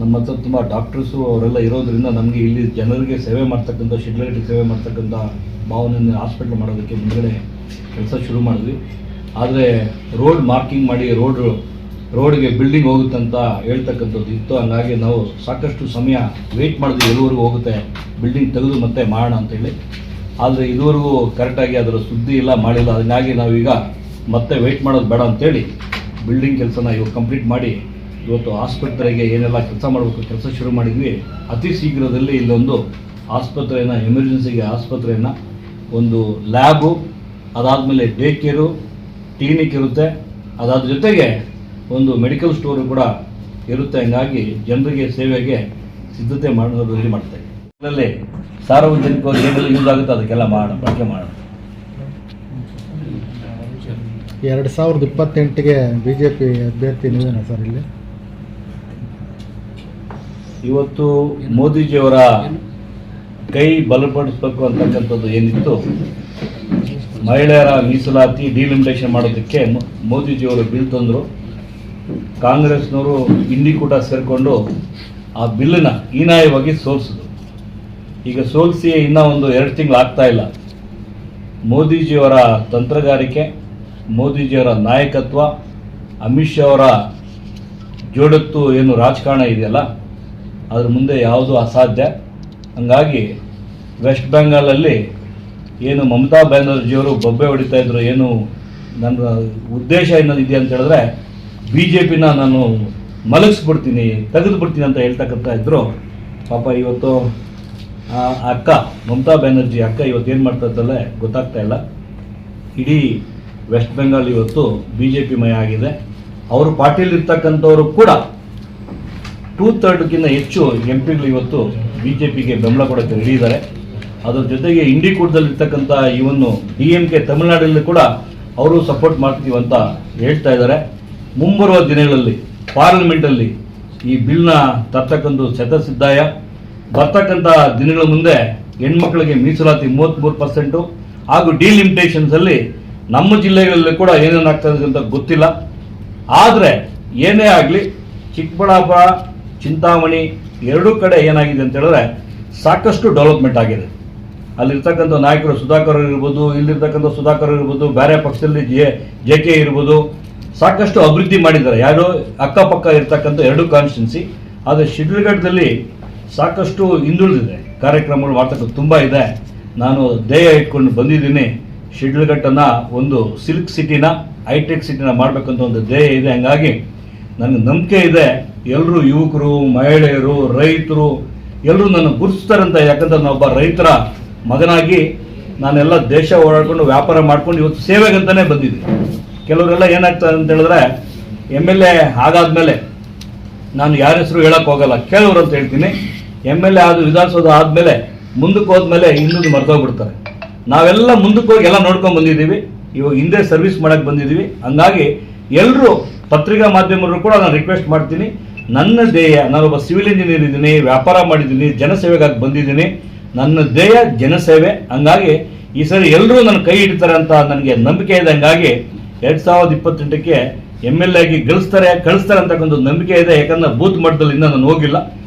ನಮ್ಮ ಹತ್ರ ತುಂಬ ಡಾಕ್ಟರ್ಸು ಅವರೆಲ್ಲ ಇರೋದ್ರಿಂದ ನಮಗೆ ಇಲ್ಲಿ ಜನರಿಗೆ ಸೇವೆ ಮಾಡ್ತಕ್ಕಂಥ ಶಿಡ್ಲಘಟ್ಟ ಸೇವೆ ಮಾಡ್ತಕ್ಕಂಥ ಭಾವನೆಯನ್ನು ಹಾಸ್ಪಿಟ್ಲ್ ಮಾಡೋದಕ್ಕೆ ಮುಂದ್ಗಡೆ ಕೆಲಸ ಶುರು ಮಾಡಿದ್ವಿ. ಆದರೆ ರೋಡ್ ಮಾರ್ಕಿಂಗ್ ಮಾಡಿ ರೋಡ್ಗೆ ಬಿಲ್ಡಿಂಗ್ ಹೋಗುತ್ತಂತ ಹೇಳ್ತಕ್ಕಂಥದ್ದು ಇತ್ತು. ಹಂಗಾಗಿ ನಾವು ಸಾಕಷ್ಟು ಸಮಯ ವೆಯ್ಟ್ ಮಾಡಿದ್ವಿ, ಎಲ್ಲಿವರೆಗೂ ಹೋಗುತ್ತೆ ಬಿಲ್ಡಿಂಗ್ ತೆಗೆದು ಮತ್ತೆ ಮಾಡೋಣ ಅಂತೇಳಿ. ಆದರೆ ಇದುವರೆಗೂ ಕರೆಕ್ಟಾಗಿ ಅದರ ಸುದ್ದಿ ಇಲ್ಲ, ಮಾಡಿಲ್ಲ. ಹಾಗಾಗಿ ನಾವೀಗ ಮತ್ತೆ ವೆಯ್ಟ್ ಮಾಡೋದು ಬೇಡ ಅಂತೇಳಿ ಬಿಲ್ಡಿಂಗ್ ಕೆಲಸನ ಇವಾಗ ಕಂಪ್ಲೀಟ್ ಮಾಡಿ ಇವತ್ತು ಆಸ್ಪತ್ರೆಗೆ ಏನೆಲ್ಲ ಕೆಲಸ ಮಾಡಬೇಕು ಕೆಲಸ ಶುರು ಮಾಡಿದ್ವಿ. ಅತಿ ಶೀಘ್ರದಲ್ಲಿ ಇಲ್ಲೊಂದು ಆಸ್ಪತ್ರೆಯನ್ನು, ಎಮರ್ಜೆನ್ಸಿಗೆ ಆಸ್ಪತ್ರೆಯನ್ನು, ಒಂದು ಲ್ಯಾಬು, ಅದಾದಮೇಲೆ ಡೇ ಕೇರು, ಕ್ಲಿನಿಕ್ ಇರುತ್ತೆ. ಅದಾದ ಜೊತೆಗೆ ಒಂದು ಮೆಡಿಕಲ್ ಸ್ಟೋರು ಕೂಡ ಇರುತ್ತೆ. ಹಂಗಾಗಿ ಜನರಿಗೆ ಸೇವೆಗೆ ಸಿದ್ಧತೆ ರೆಡಿ ಮಾಡ್ತಾರೆ. ಇದರಲ್ಲಿ ಸಾರ್ವಜನಿಕರು ಏನೆಲ್ಲ ಯೂಸ್ ಆಗುತ್ತೆ ಅದಕ್ಕೆಲ್ಲ ಬಳಕೆ ಮಾಡೋಣ. 2028ಗೆ BJP ಅಭ್ಯರ್ಥಿ ನೀವೇನಾ ಸರ್? ಇಲ್ಲಿ ಇವತ್ತು ಮೋದಿಜಿಯವರ ಕೈ ಬಲಪಡಿಸಬೇಕು ಅಂತಕ್ಕಂಥದ್ದು ಏನಿತ್ತು, ಮಹಿಳೆಯರ ಮೀಸಲಾತಿ ಡಿಲಿಮಿಟೇಷನ್ ಮಾಡೋದಕ್ಕೆ ಮೋದಿಜಿಯವರು ಬಿಲ್ ತಂದರು. ಕಾಂಗ್ರೆಸ್ನವರು ಇಂಡಿಕೂಟ ಸೇರಿಕೊಂಡು ಆ ಬಿಲ್ಲನ್ನು ಹೀನಾಯವಾಗಿ ಸೋಲಿಸಿದ್ರು. ಈಗ ಸೋಲಿಸಿ ಇನ್ನೂ ಒಂದು 2 ತಿಂಗಳು ಆಗ್ತಾ ಇಲ್ಲ. ಮೋದಿಜಿಯವರ ತಂತ್ರಗಾರಿಕೆ, ಮೋದಿಜಿಯವರ ನಾಯಕತ್ವ, ಅಮಿತ್ ಶಾ ಅವರ ಜೋಡತ್ತು ಏನು ರಾಜಕಾರಣ ಇದೆಯಲ್ಲ, ಅದ್ರ ಮುಂದೆ ಯಾವುದೂ ಅಸಾಧ್ಯ. ಹಂಗಾಗಿ ವೆಸ್ಟ್ ಬೆಂಗಾಲಲ್ಲಿ ಏನು ಮಮತಾ ಬ್ಯಾನರ್ಜಿಯವರು ಬೊಬ್ಬೆ ಹೊಡಿತಾ ಇದ್ರು, ಏನು ನನ್ನ ಉದ್ದೇಶ ಏನದು ಇದೆ ಅಂತ ಹೇಳಿದ್ರೆ BJPನ ನಾನು ಮಲಗಿಸ್ಬಿಡ್ತೀನಿ, ತೆಗೆದುಬಿಡ್ತೀನಿ ಅಂತ ಹೇಳ್ತಕ್ಕಂಥ ಇದ್ರು. ಪಾಪ ಇವತ್ತು ಅಕ್ಕ ಮಮತಾ ಬ್ಯಾನರ್ಜಿ ಅಕ್ಕ ಇವತ್ತು ಏನು ಮಾಡ್ತಾ ಇದ್ದಲ್ಲೇ ಗೊತ್ತಾಗ್ತಾ ಇಲ್ಲ. ಇಡೀ ವೆಸ್ಟ್ ಬೆಂಗಾಲ್ ಇವತ್ತು BJP ಮಯ ಆಗಿದೆ. ಅವರು ಪಾರ್ಟಿಯಲ್ಲಿರ್ತಕ್ಕಂಥವರು ಕೂಡ 2/3 ಹೆಚ್ಚು MPಗಳು ಇವತ್ತು BJPಗೆ ಬೆಂಬಲ ಕೊಡೋಕ್ಕೆ ರೆಡಿ ಇದ್ದಾರೆ. ಅದರ ಜೊತೆಗೆ ಇಂಡಿಕೂಟದಲ್ಲಿರ್ತಕ್ಕಂಥ ಇವನ್ನು DMK ತಮಿಳುನಾಡಲ್ಲಿ ಕೂಡ ಅವರು ಸಪೋರ್ಟ್ ಮಾಡ್ತೀವಿ ಅಂತ ಹೇಳ್ತಾ ಇದ್ದಾರೆ. ಮುಂಬರುವ ದಿನಗಳಲ್ಲಿ ಪಾರ್ಲಿಮೆಂಟಲ್ಲಿ ಈ ಬಿಲ್ನ ತರ್ತಕ್ಕಂಥ ಶತಸಿದ್ಧಾಯ. ಬರ್ತಕ್ಕಂಥ ದಿನಗಳ ಮುಂದೆ ಹೆಣ್ಮಕ್ಳಿಗೆ ಮೀಸಲಾತಿ 33% ಹಾಗೂ ಡಿಲಿಮಿಟೇಷನ್ಸಲ್ಲಿ ನಮ್ಮ ಜಿಲ್ಲೆಗಳಲ್ಲಿ ಕೂಡ ಏನೇನಾಗ್ತದೆ ಅಂತ ಗೊತ್ತಿಲ್ಲ. ಆದರೆ ಏನೇ ಆಗಲಿ ಚಿಕ್ಕಬಳ್ಳಾಪುರ, ಚಿಂತಾಮಣಿ ಎರಡೂ ಕಡೆ ಏನಾಗಿದೆ ಅಂತ ಹೇಳಿದ್ರೆ ಸಾಕಷ್ಟು ಡೆವಲಪ್ಮೆಂಟ್ ಆಗಿದೆ. ಅಲ್ಲಿರ್ತಕ್ಕಂಥ ನಾಯಕರು ಸುಧಾಕರ್ ಇರ್ಬೋದು, ಇಲ್ಲಿರ್ತಕ್ಕಂಥ ಸುಧಾಕರ್ ಇರ್ಬೋದು, ಬೇರೆ ಪಕ್ಷದಲ್ಲಿ JK ಇರ್ಬೋದು, ಸಾಕಷ್ಟು ಅಭಿವೃದ್ಧಿ ಮಾಡಿದ್ದಾರೆ ಯಾರು ಅಕ್ಕಪಕ್ಕ ಇರ್ತಕ್ಕಂಥ 2 ಕಾನ್ಸ್ಟಿಟ್ಯೂನ್ಸಿ. ಆದರೆ ಶಿಡ್ಲಘಟ್ಟದಲ್ಲಿ ಸಾಕಷ್ಟು ಹಿಂದುಳಿದಿದೆ, ಕಾರ್ಯಕ್ರಮಗಳು ಮಾಡ್ತಕ್ಕಂಥ ತುಂಬ ಇದೆ. ನಾನು ಧ್ಯೇಯ ಇಟ್ಕೊಂಡು ಬಂದಿದ್ದೀನಿ, ಶಿಡ್ಲಘಟ್ಟನ್ನು ಒಂದು ಸಿಲ್ಕ್ ಸಿಟಿನ, ಹೈಟೆಕ್ ಸಿಟಿನ ಮಾಡಬೇಕಂತ ಒಂದು ಧ್ಯೇಯ ಇದೆ. ಹಂಗಾಗಿ ನನಗೆ ನಂಬಿಕೆ ಇದೆ, ಎಲ್ಲರೂ ಯುವಕರು, ಮಹಿಳೆಯರು, ರೈತರು ಎಲ್ಲರೂ ನನ್ನ ಗುರುತಿಸ್ತಾರಂತ. ಯಾಕಂದ್ರೆ ನಾನೊಬ್ಬ ರೈತರ ಮಗನಾಗಿ ನಾನೆಲ್ಲ ದೇಶ ಓಡಾಡ್ಕೊಂಡು ವ್ಯಾಪಾರ ಮಾಡ್ಕೊಂಡು ಇವತ್ತು ಸೇವೆಗಂತಲೇ ಬಂದಿದ್ದೀನಿ. ಕೆಲವರೆಲ್ಲ ಏನಾಗ್ತದೆ ಅಂತ ಹೇಳಿದ್ರೆ MLA ಆಗಾದ್ಮೇಲೆ ನಾನು ಯಾರ ಹೆಸರು ಹೇಳಕ್ಕೆ ಹೋಗಲ್ಲ, ಕೇಳೋರು ಅಂತ ಹೇಳ್ತೀನಿ. MLA ಆದ ವಿಧಾನಸೌಧ ಆದಮೇಲೆ ಮುಂದಕ್ಕೆ ಹೋದ್ಮೇಲೆ ಇನ್ನೊಂದು ಮರ್ತೋಗ್ಬಿಡ್ತಾರೆ. ನಾವೆಲ್ಲ ಮುಂದಕ್ಕೆ ಹೋಗಿ ಎಲ್ಲ ನೋಡ್ಕೊಂಡು ಬಂದಿದ್ದೀವಿ, ಇವಾಗ ಹಿಂದೆ ಸರ್ವಿಸ್ ಮಾಡಕ್ಕೆ ಬಂದಿದ್ದೀವಿ. ಹಂಗಾಗಿ ಎಲ್ಲರೂ ಪತ್ರಿಕಾ ಮಾಧ್ಯಮರು ಕೂಡ ನಾನು ರಿಕ್ವೆಸ್ಟ್ ಮಾಡ್ತೀನಿ, ನನ್ನ ಧ್ಯೇಯ, ನಾನೊಬ್ಬ ಸಿವಿಲ್ ಇಂಜಿನಿಯರ್ ಇದ್ದೀನಿ, ವ್ಯಾಪಾರ ಮಾಡಿದ್ದೀನಿ, ಜನಸೇವೆಗಾಗಿ ಬಂದಿದ್ದೀನಿ. ನನ್ನ ಧ್ಯೇಯ ಜನಸೇವೆ. ಹಂಗಾಗಿ ಈ ಸರಿ ಎಲ್ಲರೂ ನನ್ನ ಕೈ ಹಿಡಿತಾರೆ ಅಂತ ನನಗೆ ನಂಬಿಕೆ ಇದೆ. ಹಂಗಾಗಿ 2028ಕ್ಕೆ MLA ಆಗಿ ಕಳಿಸ್ತಾರೆ ಅಂತಕ್ಕಂಥ ನಂಬಿಕೆ ಇದೆ. ಯಾಕಂದ್ರೆ ಬೂತ್ ಮಟ್ಟದಲ್ಲಿ ಇನ್ನೂ ನಾನು ಹೋಗಿಲ್ಲ,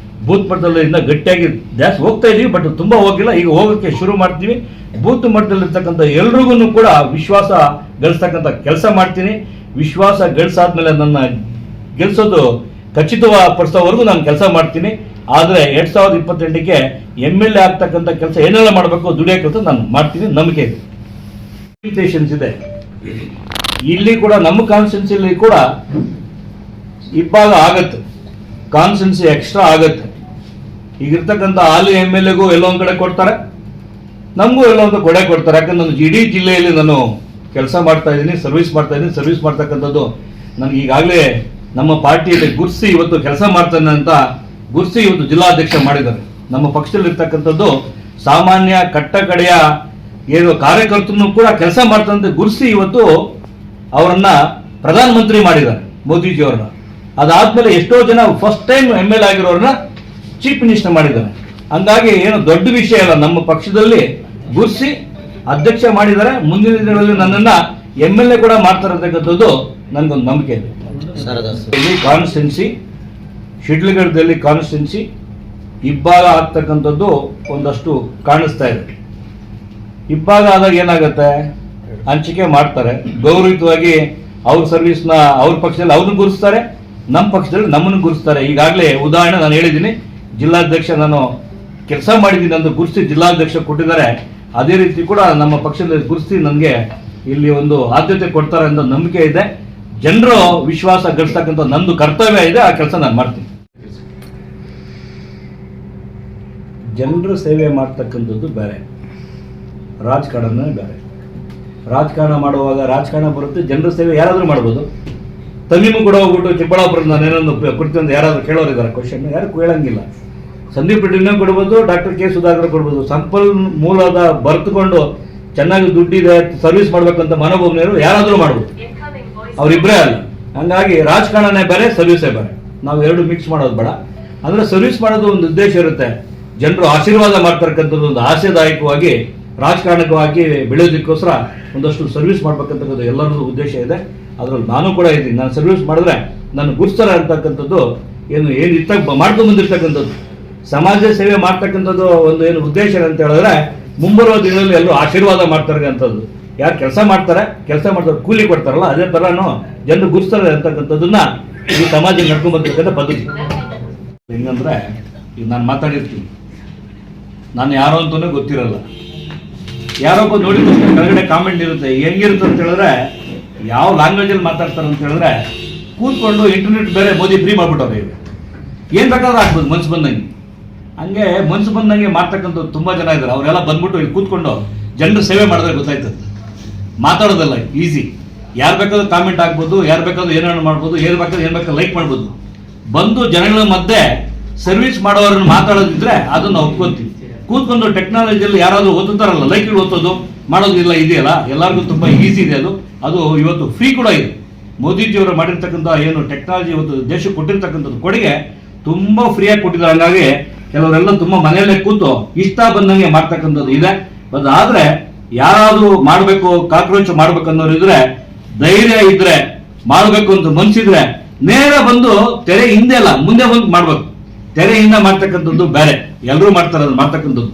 ಬೂತ್ ಮಟ್ಟದಲ್ಲಿ ಇನ್ನೂ ಗಟ್ಟಿಯಾಗಿ ಜಾಸ್ತಿ ಹೋಗ್ತಾ ಇದ್ದೀವಿ, ಬಟ್ ತುಂಬ ಹೋಗಿಲ್ಲ. ಈಗ ಹೋಗೋಕ್ಕೆ ಶುರು ಮಾಡ್ತೀವಿ. ಬೂತ್ ಮಟ್ಟದಲ್ಲಿರ್ತಕ್ಕಂಥ ಎಲ್ರಿಗೂ ಕೂಡ ವಿಶ್ವಾಸ ಗಳಿಸ್ತಕ್ಕಂಥ ಕೆಲಸ ಮಾಡ್ತೀನಿ. ವಿಶ್ವಾಸ ಗಳಿಸಾದ್ಮೇಲೆ ನನ್ನ ಗೆಲ್ಸೋದು ಖಚಿತಪಡಿಸೋವರೆಗೂ ನಾನು ಕೆಲಸ ಮಾಡ್ತೀನಿ. ಆದರೆ 2028ಕ್ಕೆ MLA ಆಗ್ತಕ್ಕಂಥ ಕೆಲಸ ಏನೆಲ್ಲ ಮಾಡಬೇಕು ದುಡಿಯೋ ಕೆಲಸ ನಾನು ಮಾಡ್ತೀನಿ, ನಂಬಿಕೆ ಇದೆ. ಇನ್ವಿಟೇಷನ್ಸ್ ಇದೆ. ಇಲ್ಲಿ ಕೂಡ ನಮ್ಮ ಕಾನ್ಸ್ಟಿಟ್ಯೂನ್ಸಿಯಲ್ಲಿ ಕೂಡ ಇಬ್ಬಾಗ ಆಗತ್ತೆ, ಕಾನ್ಸ್ಟಿಟ್ಯೂನ್ಸಿ ಎಕ್ಸ್ಟ್ರಾ ಆಗತ್ತೆ. ಈಗಿರ್ತಕ್ಕಂಥ ಹಾಲಿ MLAಗೂ ಎಲ್ಲೊಂದು ಕಡೆ ಕೊಡ್ತಾರೆ, ನಮಗೂ ಎಲ್ಲೊಂದು ಕೊಡೆ ಕೊಡ್ತಾರೆ. ಯಾಕಂದ್ರೆ ನಾನು ಇಡೀ ಜಿಲ್ಲೆಯಲ್ಲಿ ನಾನು ಕೆಲಸ ಮಾಡ್ತಾ ಇದ್ದೀನಿ, ಸರ್ವಿಸ್ ಮಾಡ್ತಾ ಇದ್ದೀನಿ. ಸರ್ವಿಸ್ ಮಾಡ್ತಕ್ಕಂಥದ್ದು ನನಗೆ ಈಗಾಗಲೇ ನಮ್ಮ ಪಾರ್ಟಿಯಲ್ಲಿ ಗುರ್ಸಿ ಇವತ್ತು ಕೆಲಸ ಮಾಡ್ತಾನೆ ಅಂತ ಗುರ್ಸಿ ಇವತ್ತು ಜಿಲ್ಲಾಧ್ಯಕ್ಷ ಮಾಡಿದ್ದಾರೆ. ನಮ್ಮ ಪಕ್ಷದಲ್ಲಿ ಇರ್ತಕ್ಕಂಥದ್ದು ಸಾಮಾನ್ಯ ಕಟ್ಟ ಕಡೆಯ ಏನು ಕಾರ್ಯಕರ್ತರನ್ನು ಕೂಡ ಕೆಲಸ ಮಾಡ್ತಂತೆ ಗುರ್ಸಿ ಇವತ್ತು ಅವರನ್ನ ಪ್ರಧಾನಮಂತ್ರಿ ಮಾಡಿದ್ದಾರೆ, ಮೋದಿಜಿ ಅವರನ್ನ. ಅದಾದ್ಮೇಲೆ ಎಷ್ಟೋ ಜನ ಫಸ್ಟ್ ಟೈಮ್ MLA ಆಗಿರೋರನ್ನ ಚೀಫ್ ಮಿನಿಸ್ಟರ್ ಮಾಡಿದ್ದಾರೆ. ಹಂಗಾಗಿ ಏನು ದೊಡ್ಡ ವಿಷಯ ಅಲ್ಲ, ನಮ್ಮ ಪಕ್ಷದಲ್ಲಿ ಗುರ್ಸಿ ಅಧ್ಯಕ್ಷ ಮಾಡಿದ್ದಾರೆ. ಮುಂದಿನ ದಿನಗಳಲ್ಲಿ ನನ್ನನ್ನ MLA ಕೂಡ ಮಾಡ್ತಾರೆ ಅಂತಕ್ಕಂಥದ್ದು ನನಗೊಂದು ನಂಬಿಕೆ ಇದೆ. ಇಲ್ಲಿ ಕಾನ್ಸ್ಟಿಟ್ಯೂನ್ಸಿ ಶಿಡ್ಲಘಟ್ಟದಲ್ಲಿ ಕಾನ್ಸ್ಟಿಟ್ಯೂನ್ಸಿ ಇಬ್ಬಾಗ ಆಗ್ತಕ್ಕಂಥದ್ದು ಒಂದಷ್ಟು ಕಾಣಿಸ್ತಾ ಇದೆ. ಇಬ್ಬಾಗ ಆದಾಗ ಏನಾಗುತ್ತೆ, ಹಂಚಿಕೆ ಮಾಡ್ತಾರೆ. ಗೌರವಿತವಾಗಿ ಅವ್ರ ಸರ್ವಿಸ್ನ ಅವ್ರ ಪಕ್ಷದಲ್ಲಿ ಅವ್ರನ್ನ ಗುರುಸ್ತಾರೆ, ನಮ್ಮ ಪಕ್ಷದಲ್ಲಿ ನಮ್ಮನ್ನು ಗುರುಸ್ತಾರೆ. ಈಗಾಗಲೇ ಉದಾಹರಣೆ ನಾನು ಹೇಳಿದ್ದೀನಿ, ಜಿಲ್ಲಾಧ್ಯಕ್ಷ ನಾನು ಕೆಲಸ ಮಾಡಿದ್ದೀನಿ ಅಂತ ಗುರುಸಿ ಜಿಲ್ಲಾಧ್ಯಕ್ಷ ಕೊಟ್ಟಿದ್ದಾರೆ. ಅದೇ ರೀತಿ ಕೂಡ ನಮ್ಮ ಪಕ್ಷದಲ್ಲಿ ಗುರುಸಿ ನನಗೆ ಇಲ್ಲಿ ಒಂದು ಆದ್ಯತೆ ಕೊಡ್ತಾರೆ ಅಂತ ನಂಬಿಕೆ ಇದೆ. ಜನರು ವಿಶ್ವಾಸ ಗಳಿಸ್ತಕ್ಕಂಥ ನಂದು ಕರ್ತವ್ಯ ಇದೆ, ಆ ಕೆಲಸ ನಾನು ಮಾಡ್ತೀನಿ. ಜನರ ಸೇವೆ ಮಾಡ್ತಕ್ಕಂಥದ್ದು ಬೇರೆ, ರಾಜಕಾರಣನೇ ಬೇರೆ. ರಾಜಕಾರಣ ಮಾಡುವಾಗ ರಾಜಕಾರಣ ಬರುತ್ತೆ, ಜನರ ಸೇವೆ ಯಾರಾದರೂ ಮಾಡ್ಬೋದು. ತಮೀಮು ಕೂಡ ಹೋಗ್ಬಿಟ್ಟು ಚಿಕ್ಕಬಳ್ಳಾಪುರ ನಾನು ಏನೊಂದು ಕೊಡ್ತೀನಿ ಯಾರಾದರೂ ಕೇಳೋರಿದ್ದಾರೆ, ಕ್ವಶನ್ ಯಾರು ಕೇಳಂಗಿಲ್ಲ. ಸಂದೀಪ್ ರೆಡ್ಡಿನ ಕೊಡ್ಬೋದು, ಡಾಕ್ಟರ್ ಕೆ ಸುಧಾಕರ್ ಕೊಡ್ಬೋದು. ಸಂಪನ್ಮೂಲದ ಬರೆದುಕೊಂಡು ಚೆನ್ನಾಗಿ ದುಡ್ಡಿದೆ ಸರ್ವಿಸ್ ಮಾಡ್ಬೇಕಂತ ಮನೋಭಾವನೆಯವರು ಯಾರಾದರೂ ಮಾಡ್ಬೋದು, ಅವರಿಬ್ಬರೇ ಅಲ್ಲ. ಹಂಗಾಗಿ ರಾಜಕಾರಣನೇ ಬೇರೆ, ಸರ್ವಿಸೇ ಬೇರೆ. ನಾವು ಎರಡು ಮಿಕ್ಸ್ ಮಾಡೋದು ಬೇಡ. ಅಂದರೆ ಸರ್ವಿಸ್ ಮಾಡೋದು ಒಂದು ಉದ್ದೇಶ ಇರುತ್ತೆ, ಜನರು ಆಶೀರ್ವಾದ ಮಾಡ್ತಕ್ಕಂಥದ್ದು ಒಂದು ಆಶಯದಾಯಕವಾಗಿ ರಾಜಕಾರಣಕವಾಗಿ ಬೆಳೆಯೋದಕ್ಕೋಸ್ಕರ ಒಂದಷ್ಟು ಸರ್ವಿಸ್ ಮಾಡ್ಬೇಕಂತಕ್ಕಂಥ ಎಲ್ಲರದ್ದು ಉದ್ದೇಶ ಇದೆ. ಅದರಲ್ಲಿ ನಾನು ಕೂಡ ಇದ್ದೀನಿ. ನಾನು ಸರ್ವಿಸ್ ಮಾಡಿದ್ರೆ ನಾನು ಗುರುಸ್ತಾರೆ ಅಂತಕ್ಕಂಥದ್ದು ಏನು ಮಾಡ್ಕೊಂಡು ಬಂದಿರ್ತಕ್ಕಂಥದ್ದು ಸಮಾಜ ಸೇವೆ ಮಾಡ್ತಕ್ಕಂಥದ್ದು ಒಂದು ಏನು ಉದ್ದೇಶ ಅಂತ ಹೇಳಿದ್ರೆ ಮುಂಬರುವ ದಿನದಲ್ಲಿ ಎಲ್ಲರೂ ಆಶೀರ್ವಾದ ಮಾಡ್ತಕ್ಕಂಥದ್ದು. ಯಾರು ಕೆಲಸ ಮಾಡ್ತಾರೆ ಕೂಲಿ ಕೊಡ್ತಾರಲ್ಲ, ಅದೇ ಥರನೂ ಜನರು ಗುರುಸ್ತಾರೆ ಅಂತಕ್ಕಂಥದ್ದನ್ನ ಈ ಸಮಾಜ ನಡ್ಕೊಂಡು ಬಂದಿರ್ತಕ್ಕಂಥ ಪದ್ಧತಿ. ಹೆಂಗಂದ್ರೆ ಈಗ ನಾನು ಮಾತಾಡಿರ್ತೀನಿ, ನಾನು ಯಾರೋ ಅಂತಲೂ ಗೊತ್ತಿರಲ್ಲ, ಯಾರೊಬ್ಬ ನೋಡಿದ ಕೆಳಗಡೆ ಕಾಮೆಂಟ್ ಇರುತ್ತೆ. ಹೆಂಗಿರುತ್ತೆ ಅಂತ ಹೇಳಿದ್ರೆ ಯಾವ ಲ್ಯಾಂಗ್ವೇಜಲ್ಲಿ ಮಾತಾಡ್ತಾರೆ ಅಂತ ಹೇಳಿದ್ರೆ ಕೂತ್ಕೊಂಡು ಇಂಟರ್ನೆಟ್ ಬೇರೆ ಮೋದಿ ಫ್ರೀ ಮಾಡ್ಬಿಟ್ಟವ್ರೆ. ಈಗ ಏನು ಬೇಕಾದ್ರೂ ಆಗ್ಬೋದು ಮನ್ಸು ಬಂದಂಗೆ. ಹಂಗೆ ಮನ್ಸು ಬಂದಂಗೆ ಮಾಡ್ತಕ್ಕಂಥದ್ದು ತುಂಬ ಜನ ಇದ್ದಾರೆ. ಅವರೆಲ್ಲ ಬಂದ್ಬಿಟ್ಟು ಇಲ್ಲಿ ಕೂತ್ಕೊಂಡು ಜನರ ಸೇವೆ ಮಾಡಿದ್ರೆ ಗೊತ್ತಾಯ್ತದೆ. ಮಾತಾಡೋದಲ್ಲ ಈಸಿ. ಯಾರು ಬೇಕಾದ್ರೂ ಕಾಮೆಂಟ್ ಆಗ್ಬೋದು, ಯಾರು ಬೇಕಾದ್ರೂ ಏನೇನು ಮಾಡ್ಬೋದು, ಏನು ಬೇಕಾದ್ರೂ ಲೈಕ್ ಮಾಡ್ಬೋದು. ಬಂದು ಜನಗಳ ಮಧ್ಯೆ ಸರ್ವಿಸ್ ಮಾಡೋರನ್ನ ಮಾತಾಡೋದಿದ್ರೆ ಅದನ್ನು ಒಪ್ಕೊಂತೀವಿ. ಕೂತ್ಕೊಂಡು ಟೆಕ್ನಾಲಜಿಯಲ್ಲಿ ಯಾರಾದರೂ ಓದುತ್ತಾರಲ್ಲ, ಲೈಕ್ಗಳು ಓದೋದು ಮಾಡೋದಿಲ್ಲ, ಇದೆಯಲ್ಲ, ಎಲ್ಲರಿಗೂ ತುಂಬ ಈಸಿ ಇದೆ. ಅದು ಇವತ್ತು ಫ್ರೀ ಕೂಡ ಇದೆ. ಮೋದಿಜಿಯವರು ಮಾಡಿರ್ತಕ್ಕಂಥ ಏನು ಟೆಕ್ನಾಲಜಿ ಇವತ್ತು ದೇಶಕ್ಕೆ ಕೊಟ್ಟಿರ್ತಕ್ಕಂಥದ್ದು ಕೊಡುಗೆ ತುಂಬ ಫ್ರೀಯಾಗಿ ಕೊಟ್ಟಿದ್ದಾರೆ. ಹಂಗಾಗಿ ಕೆಲವರೆಲ್ಲ ತುಂಬ ಮನೆಯಲ್ಲೇ ಕೂತು ಇಷ್ಟ ಬಂದಂಗೆ ಮಾಡ್ತಕ್ಕಂಥದ್ದು ಇದೆ. ಆದರೆ ಯಾರಾದರೂ ಮಾಡಬೇಕು, ಕಾಕ್ರೋಚ್ ಮಾಡ್ಬೇಕು ಅನ್ನೋರಿದ್ರೆ, ಧೈರ್ಯ ಇದ್ರೆ, ಮಾಡಬೇಕು ಅಂತ ಮನ್ಸಿದ್ರೆ ನೇರ ಬಂದು ತೆರೆ ಹಿಂದೆ ಅಲ್ಲ ಮುಂದೆ ಬಂದು ಮಾಡ್ಬೇಕು. ತೆರೆ ಹಿಂದೆ ಮಾಡ್ತಕ್ಕಂಥದ್ದು ಬೇರೆ, ಎಲ್ಲರೂ ಮಾಡ್ತಾರೆ. ಅದು ಮಾಡ್ತಕ್ಕಂಥದ್ದು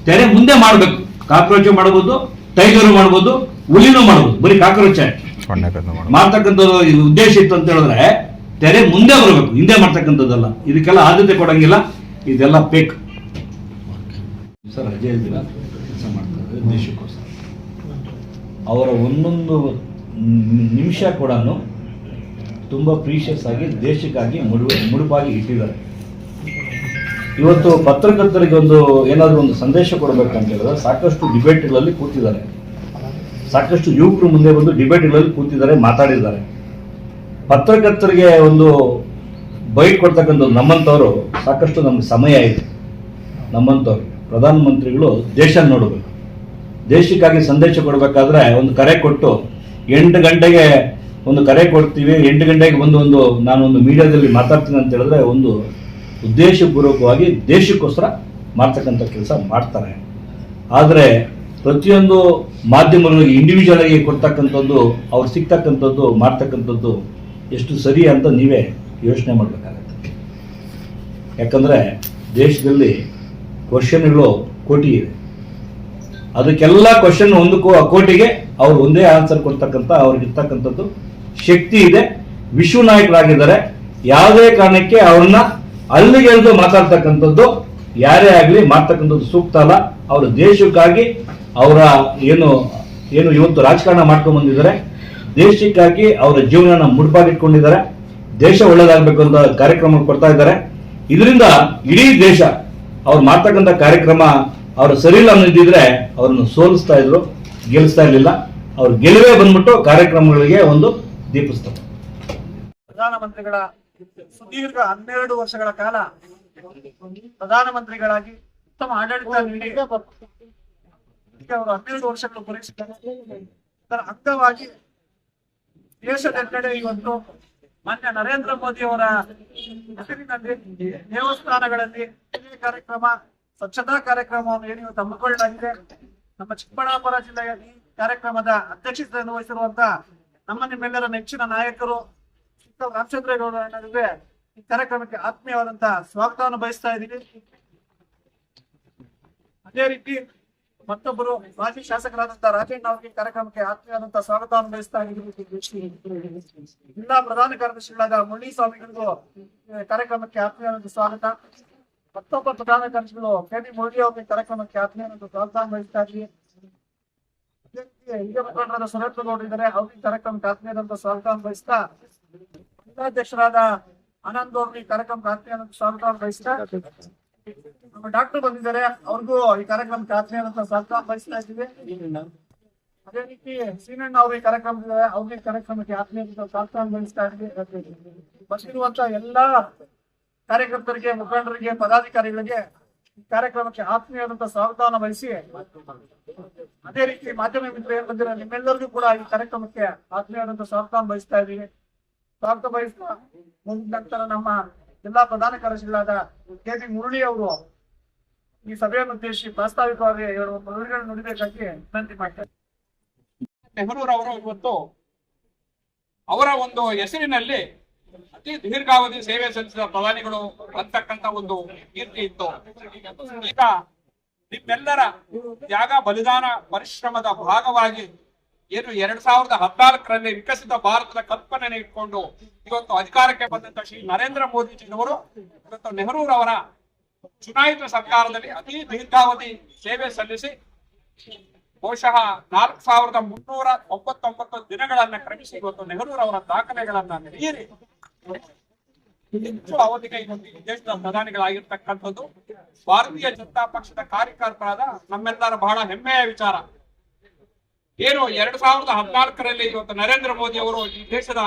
ತೆರೆ ಮುಂದೆ ಮಾಡ್ಬೇಕು. ಕಾಕ್ರೋಚ್ ಮಾಡ್ಬೋದು, ಟೈಗರು ಮಾಡ್ಬೋದು, ಹುಲಿನೂ ಮಾಡ್ಬೋದು. ಬರೀ ಕಾಕ್ರೋಚ್ ಮಾಡ್ತಕ್ಕಂಥದ್ದು ಉದ್ದೇಶ ಇತ್ತು ಅಂತ ಹೇಳಿದ್ರೆ ತೆರೆ ಮುಂದೆ ಬರಬೇಕು, ಹಿಂದೆ ಮಾಡ್ತಕ್ಕಂಥದ್ದಲ್ಲ. ಇದಕ್ಕೆಲ್ಲ ಆದ್ಯತೆ ಕೊಡಂಗಿಲ್ಲ. ಇದೆಲ್ಲ ಪೇಕ್. ಸರ್ ರಜೆ ಇದ್ದೀರ ಕೆಲಸ ಮಾಡ್ತಾರೆ ದೇಶಕ್ಕೋಸ್ಕರ. ಅವರ ಒಂದೊಂದು ನಿಮಿಷ ಕೂಡ ತುಂಬ ಪ್ರೀಷಿಯಸ್ ಆಗಿ ದೇಶಕ್ಕಾಗಿ ಮುಡುಪಾಗಿ ಇಟ್ಟಿದ್ದಾರೆ. ಇವತ್ತು ಪತ್ರಕರ್ತರಿಗೆ ಏನಾದರೂ ಒಂದು ಸಂದೇಶ ಕೊಡಬೇಕಂತ ಹೇಳಿದ್ರೆ ಸಾಕಷ್ಟು ಡಿಬೇಟ್ಗಳಲ್ಲಿ ಕೂತಿದ್ದಾರೆ. ಸಾಕಷ್ಟು ಯುವಕರು ಮುಂದೆ ಬಂದು ಡಿಬೇಟ್ಗಳಲ್ಲಿ ಕೂತಿದ್ದಾರೆ, ಮಾತಾಡಿದ್ದಾರೆ. ಪತ್ರಕರ್ತರಿಗೆ ಒಂದು ಬೈಟ್ ಕೊಡ್ತಕ್ಕಂಥ ನಮ್ಮಂಥವ್ರು ಸಾಕಷ್ಟು ನಮ್ಗೆ ಸಮಯ ಇದೆ. ನಮ್ಮಂಥವ್ರು ಪ್ರಧಾನಮಂತ್ರಿಗಳು ದೇಶ ನೋಡಬೇಕು. ದೇಶಕ್ಕಾಗಿ ಸಂದೇಶ ಕೊಡಬೇಕಾದ್ರೆ ಒಂದು ಕರೆ ಕೊಟ್ಟು 8 ಗಂಟೆಗೆ ಒಂದು ಕರೆ ಕೊಡ್ತೀವಿ, 8 ಗಂಟೆಗೆ ಒಂದು ನಾನೊಂದು ಮೀಡಿಯಾದಲ್ಲಿ ಮಾತಾಡ್ತೀನಿ ಅಂತ ಹೇಳಿದ್ರೆ ಒಂದು ಉದ್ದೇಶಪೂರ್ವಕವಾಗಿ ದೇಶಕ್ಕೋಸ್ಕರ ಮಾಡ್ತಕ್ಕಂಥ ಕೆಲಸ ಮಾಡ್ತಾರೆ. ಆದರೆ ಪ್ರತಿಯೊಂದು ಮಾಧ್ಯಮಗಳಿಗೆ ಇಂಡಿವಿಜುವಲ್ ಆಗಿ ಕೊಡ್ತಕ್ಕಂಥದ್ದು, ಅವ್ರು ಸಿಗ್ತಕ್ಕಂಥದ್ದು, ಮಾಡ್ತಕ್ಕಂಥದ್ದು ಎಷ್ಟು ಸರಿ ಅಂತ ನೀವೇ ಯೋಚನೆ ಮಾಡಬೇಕಾಗತ್ತೆ. ಯಾಕಂದರೆ ದೇಶದಲ್ಲಿ ಕ್ವಶನ್ಗಳು ಕೋಟಿ ಇದೆ. ಅದಕ್ಕೆಲ್ಲ ಕ್ವಶನ್ ಒಂದು ಕೋಟಿಗೆ ಅವ್ರು ಒಂದೇ ಆನ್ಸರ್ ಕೊಡ್ತಕ್ಕಂಥ ಅವ್ರಿಗಿರ್ತಕ್ಕಂಥದ್ದು ಶಕ್ತಿ ಇದೆ. ವಿಶ್ವ ನಾಯಕರಾಗಿದ್ದಾರೆ. ಯಾವುದೇ ಕಾರಣಕ್ಕೆ ಅವ್ರನ್ನ ಅಲ್ಲಿಗೆಲ್ದು ಮಾತಾಡ್ತಕ್ಕಂಥದ್ದು ಯಾರೇ ಆಗ್ಲಿ ಮಾಡ್ತಕ್ಕಂಥದ್ದು ಸೂಕ್ತ ಅಲ್ಲ. ಅವರ ದೇಶಕ್ಕಾಗಿ ಅವರ ಏನು ಇವತ್ತು ರಾಜಕಾರಣ ಮಾಡ್ಕೊಂಡ್ ಬಂದಿದ್ದಾರೆ, ದೇಶಕ್ಕಾಗಿ ಅವರ ಜೀವನ ಮುಡುಪಾಗಿಟ್ಕೊಂಡಿದ್ದಾರೆ. ದೇಶ ಒಳ್ಳೇದಾಗಬೇಕು ಅಂತ ಕಾರ್ಯಕ್ರಮ ಕೊಡ್ತಾ ಇದ್ದಾರೆ. ಇದರಿಂದ ಇಡೀ ದೇಶ ಅವ್ರು ಮಾಡ್ತಕ್ಕಂಥ ಕಾರ್ಯಕ್ರಮ ಅವ್ರು ಸರಿ ಇಲ್ಲ ಅನ್ನೋದಿದ್ರೆ ಅವ್ರನ್ನ ಸೋಲಿಸ್ತಾ ಇದ್ರು, ಗೆಲ್ಲಿಸ್ತಾ ಇರ್ಲಿಲ್ಲ. ಅವ್ರ ಗೆಲುವೇ ಬಂದ್ಬಿಟ್ಟು ಕಾರ್ಯಕ್ರಮಗಳಿಗೆ ಒಂದು ದೀಪಿಸ್ತಾರೆ. ಪ್ರಧಾನಮಂತ್ರಿಗಳ ಸುದೀರ್ಘ 12 ವರ್ಷಗಳ ಕಾಲ ಪ್ರಧಾನಮಂತ್ರಿಗಳಾಗಿ ಉತ್ತಮ ಆಡಳಿತ ನೀಡಿ ಈಗ ಅವರು 12 ವರ್ಷಗಳು ಪೂರೈಸಿದ್ದಾರೆ. ಇದರ ಅಂಗವಾಗಿ ದೇಶದೆಲ್ಲೆಡೆ ಇವತ್ತು ಮಾನ್ಯ ನರೇಂದ್ರ ಮೋದಿ ಅವರ ಹೆಸರಿನಲ್ಲಿ ದೇವಸ್ಥಾನಗಳಲ್ಲಿ ಕಾರ್ಯಕ್ರಮ, ಸ್ವಚ್ಛತಾ ಕಾರ್ಯಕ್ರಮವನ್ನು ಏನು ಇವತ್ತು ಹಮ್ಮಿಕೊಳ್ಳಲಾಗಿದೆ. ನಮ್ಮ ಚಿಕ್ಕಬಳ್ಳಾಪುರ ಜಿಲ್ಲೆಯ ಈ ಕಾರ್ಯಕ್ರಮದ ಅಧ್ಯಕ್ಷತೆಯನ್ನು ವಹಿಸಿರುವಂತಹ ನಮ್ಮ ನಿಮ್ಮೆಲ್ಲರ ನೆಚ್ಚಿನ ನಾಯಕರು ರಾಮಚಂದ್ರೇಗೌಡ ಅಣ್ಣರಿಗೆ ಈ ಕಾರ್ಯಕ್ರಮಕ್ಕೆ ಆತ್ಮೀಯವಾದಂತಹ ಸ್ವಾಗತವನ್ನು ಬಯಸ್ತಾ ಇದ್ದೀವಿ. ಅದೇ ರೀತಿ ಮತ್ತೊಬ್ಬರು ಮಾಜಿ ಶಾಸಕರಾದಂತಹ ರಾಜಣ್ಣ ಅವರಿಗೆ ಕಾರ್ಯಕ್ರಮಕ್ಕೆ ಆತ್ಮೀಯವಾದಂತಹ ಸ್ವಾಗತವನ್ನು ಬಯಸ್ತಾ ಇದ್ದೀವಿ. ಜಿಲ್ಲಾ ಪ್ರಧಾನ ಕಾರ್ಯದರ್ಶಿಗಳಾದ ಮುರಳಿ ಸ್ವಾಮಿಗಳಿಗೂ ಕಾರ್ಯಕ್ರಮಕ್ಕೆ ಆತ್ಮೀಯವಾದಂತಹ ಸ್ವಾಗತ. ಮತ್ತೊಬ್ಬ ಪ್ರಧಾನ ಕಾರ್ಯದರ್ಶಿಗಳು ಕೆ.ಡಿ. ಮುರಳಿ ಅವರಿಗೆ ಕಾರ್ಯಕ್ರಮಕ್ಕೆ ಆತ್ಮೀಯವಾದಂತಹ ಸ್ವಾಗತವನ್ನು ಬಯಸ್ತಾ ಇದ್ದೀವಿ. ಹಿರಿಯ ಮುಖಂಡರಾದ ಸುರೇಂದ್ರಗೌಡ ಇದ್ದಾರೆ, ಅವ್ರಿಗೆ ಕಾರ್ಯಕ್ರಮಕ್ಕೆ ಆತ್ಮೀಯವಾದಂತಹ ಸ್ವಾಗತವನ್ನು ಬಯಸ್ತಾ, ಜಿಲ್ಲಾಧ್ಯಕ್ಷರಾದ ಆನಂದ್ ಅವ್ರಿಗೆ ಕಾರ್ಯಕ್ರಮಕ್ಕೆ ಆತ್ಮೀಯವಾದಂತಹ ಸ್ವಾಗತವನ್ನು ಬಯಸ್ತಾ, ನಮ್ಮ ಡಾಕ್ಟರ್ ಬಂದಿದ್ದಾರೆ, ಅವ್ರಿಗೂ ಈ ಕಾರ್ಯಕ್ರಮಕ್ಕೆ ಆತ್ಮೀಯವಾದಂತಹ ಸ್ವಾಗತ ಬಯಸ್ತಾ ಇದ್ದೀವಿ. ಅದೇ ರೀತಿ ಸೀನಣ್ಣ ಅವ್ರಿಗೆ ಕಾರ್ಯಕ್ರಮದಿದ್ದಾರೆ, ಅವ್ರಿಗೆ ಕಾರ್ಯಕ್ರಮಕ್ಕೆ ಆತ್ಮೀಯವಾದಂತಹ ಸ್ವಾಗತವನ್ನು ಬಯಸ್ತಾ ಇದ್ದೀವಿ. ಬಂದಿರುವಂತಹ ಎಲ್ಲಾ ಕಾರ್ಯಕರ್ತರಿಗೆ, ಮುಖಂಡರಿಗೆ, ಪದಾಧಿಕಾರಿಗಳಿಗೆ ಈ ಕಾರ್ಯಕ್ರಮಕ್ಕೆ ಆತ್ಮೀಯವಾದಂತಹ ಸ್ವಾಗತವನ್ನು ಬಯಸಿ, ಅದೇ ರೀತಿ ಮಾಧ್ಯಮ ಮಿತ್ರ ಏನ್ ಬಂದಿರೋ ನಿಮ್ಮೆಲ್ಲರಿಗೂ ಕೂಡ ಈ ಕಾರ್ಯಕ್ರಮಕ್ಕೆ ಆತ್ಮೀಯವಾದಂತಹ ಸ್ವಾಗತವನ್ನು ಬಯಸ್ತಾ ಇದ್ದೀವಿ. ಸ್ವಾಗತ ಬಯಸ್ತಾ ಮುಗಿದ ನಂತರ ನಮ್ಮ ಜಿಲ್ಲಾ ಪ್ರಧಾನ ಕಾರ್ಯದರ್ಶಿಗಳಾದ ಕೆ.ಡಿ. ಮುರಳಿ ಅವರು ಈ ಸಭೆಯನ್ನು ಉದ್ದೇಶಿಸಿ ಪ್ರಾಸ್ತಾವಿಕವಾಗಿ ನುಡಿಗಳನ್ನು ನುಡಿಬೇಕಾಗಿ ವಿನಂತಿ ಮಾಡ್ತಾರೆ. ನೆಹರೂರವರು ಇವತ್ತು ಅವರ ಒಂದು ಹೆಸರಿನಲ್ಲಿ ಅತಿ ದೀರ್ಘಾವಧಿ ಸೇವೆ ಸಲ್ಲಿಸಿದ ಪ್ರಧಾನಿಗಳು ಅಂತಕ್ಕಂತ ಒಂದು ಕೀರ್ತಿ ಇತ್ತು. ಈಗ ನಿಮ್ಮೆಲ್ಲರ ತ್ಯಾಗ, ಬಲಿದಾನ, ಪರಿಶ್ರಮದ ಭಾಗವಾಗಿ ಏನು 2014ರಲ್ಲಿ ವಿಕಸಿತ ಭಾರತದ ಕಲ್ಪನೆ ಇಟ್ಕೊಂಡು ಇವತ್ತು ಅಧಿಕಾರಕ್ಕೆ ಬಂದಂತ ಶ್ರೀ ನರೇಂದ್ರ ಮೋದಿಜಿಯವರು ಇವತ್ತು ನೆಹರೂರವರ ಚುನಾಯಿತ ಸರ್ಕಾರದಲ್ಲಿ ಅತಿ ದೀರ್ಘಾವಧಿ ಸೇವೆ ಸಲ್ಲಿಸಿ ಬಹುಶಃ 4399 ದಿನಗಳನ್ನ ಕ್ರಮಿಸಿ ಇವತ್ತು ನೆಹರೂರವರ ದಾಖಲೆಗಳನ್ನ ಮೀರಿ ಹೆಚ್ಚು ಅವಧಿಗೆ ಇವತ್ತು ಈ ದೇಶದ ಪ್ರಧಾನಿಗಳಾಗಿರ್ತಕ್ಕಂಥದ್ದು ಭಾರತೀಯ ಜನತಾ ಪಕ್ಷದ ಕಾರ್ಯಕರ್ತರಾದ ನಮ್ಮೆಲ್ಲರ ಬಹಳ ಹೆಮ್ಮೆಯ ವಿಚಾರ. ಏನು 2014ರಲ್ಲಿ ಇವತ್ತು ನರೇಂದ್ರ ಮೋದಿ ಅವರು ಈ ದೇಶದ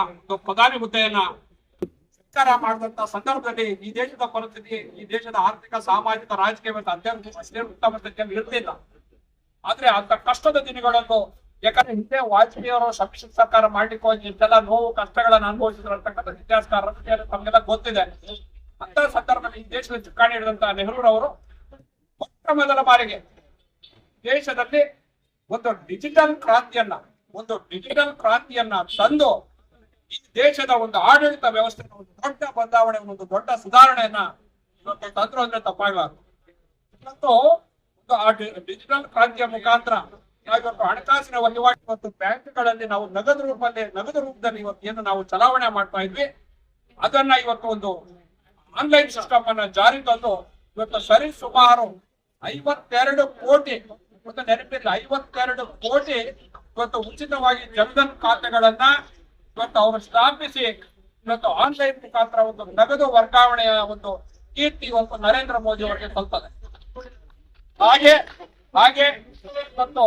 ಪ್ರಧಾನಿ ಹುದ್ದೆಯನ್ನ ಸ್ವೀಕಾರ ಮಾಡಿದಂತ ಸಂದರ್ಭದಲ್ಲಿ ಈ ದೇಶದ ಪರಿಸ್ಥಿತಿ, ಈ ದೇಶದ ಆರ್ಥಿಕ, ಸಾಮಾಜಿಕ, ರಾಜಕೀಯ ಮತ್ತು ಅಷ್ಟೇ ಉತ್ತಮ ಇರ್ತಿಲ್ಲ. ಆದ್ರೆ ಅಂತ ಕಷ್ಟದ ದಿನಗಳನ್ನು, ಯಾಕಂದ್ರೆ ಹಿಂದೆ ವಾಜಪೇಯಿ ಅವರು ಸಮ್ಮಿಶ್ರ ಸರ್ಕಾರ ಮಾಡ್ಲಿಕ್ಕೆ ಹೋಗಿ ಇಷ್ಟೆಲ್ಲ ನೋವು ಕಷ್ಟಗಳನ್ನ ಅನುಭವಿಸಿದ್ರು ಅಂತಕ್ಕಂಥ ಇತಿಹಾಸಕಾರರು ತಮಗೆಲ್ಲ ಗೊತ್ತಿದೆ. ಅಂತ ಸಂದರ್ಭದಲ್ಲಿ ಈ ದೇಶದ ಚುಕ್ಕಾಣಿ ಹಿಡಿದಂತ ನೆಹರೂರವರು ಮೊಟ್ಟ ಮೊದಲ ಬಾರಿಗೆ ದೇಶದಲ್ಲಿ ಒಂದು ಡಿಜಿಟಲ್ ಕ್ರಾಂತಿಯನ್ನ ತಂದು ಈ ದೇಶದ ಒಂದು ಆಡಳಿತ ವ್ಯವಸ್ಥೆ ಒಂದು ದೊಡ್ಡ ಬದಲಾವಣೆ, ಒಂದು ದೊಡ್ಡ ಸುಧಾರಣೆಯನ್ನ ಇವತ್ತು ತಂದ್ರು ಅಂದ್ರೆ ತಪ್ಪಾಗಲಾರದು. ಇವತ್ತು ಒಂದು ಡಿಜಿಟಲ್ ಕ್ರಾಂತಿಯ ಮುಖಾಂತರ ಇವತ್ತು ಹಣಕಾಸಿನ ವಹಿವಾಟು ಮತ್ತು ಬ್ಯಾಂಕ್ಗಳಲ್ಲಿ ನಾವು ನಗದು ರೂಪದಲ್ಲಿ ಇವತ್ತು ಏನು ನಾವು ಚಲಾವಣೆ ಮಾಡ್ತಾ ಇದ್ವಿ, ಅದನ್ನ ಇವತ್ತು ಒಂದು ಆನ್ಲೈನ್ ಸಿಸ್ಟಮ್ ಅನ್ನ ಜಾರಿ ತಂದು ಇವತ್ತು ಸರಿ ಸುಮಾರು 52 ಕೋಟಿ, ಇವತ್ತು ನೆನಪಿಲ್ಲ, 52 ಕೋಟಿ ಇವತ್ತು ಉಚಿತವಾಗಿ ಜನ್ಧನ್ ಖಾತೆಗಳನ್ನ ಇವತ್ತು ಅವರು ಸ್ಥಾಪಿಸಿ ಇವತ್ತು ಆನ್ಲೈನ್ ಮುಖಾಂತರ ಒಂದು ನಗದು ವರ್ಗಾವಣೆಯ ಒಂದು ಕೀರ್ತಿ ಇವತ್ತು ನರೇಂದ್ರ ಮೋದಿ ಅವರಿಗೆ ಸಲ್ತದೆ. ಹಾಗೆ ಇವತ್ತು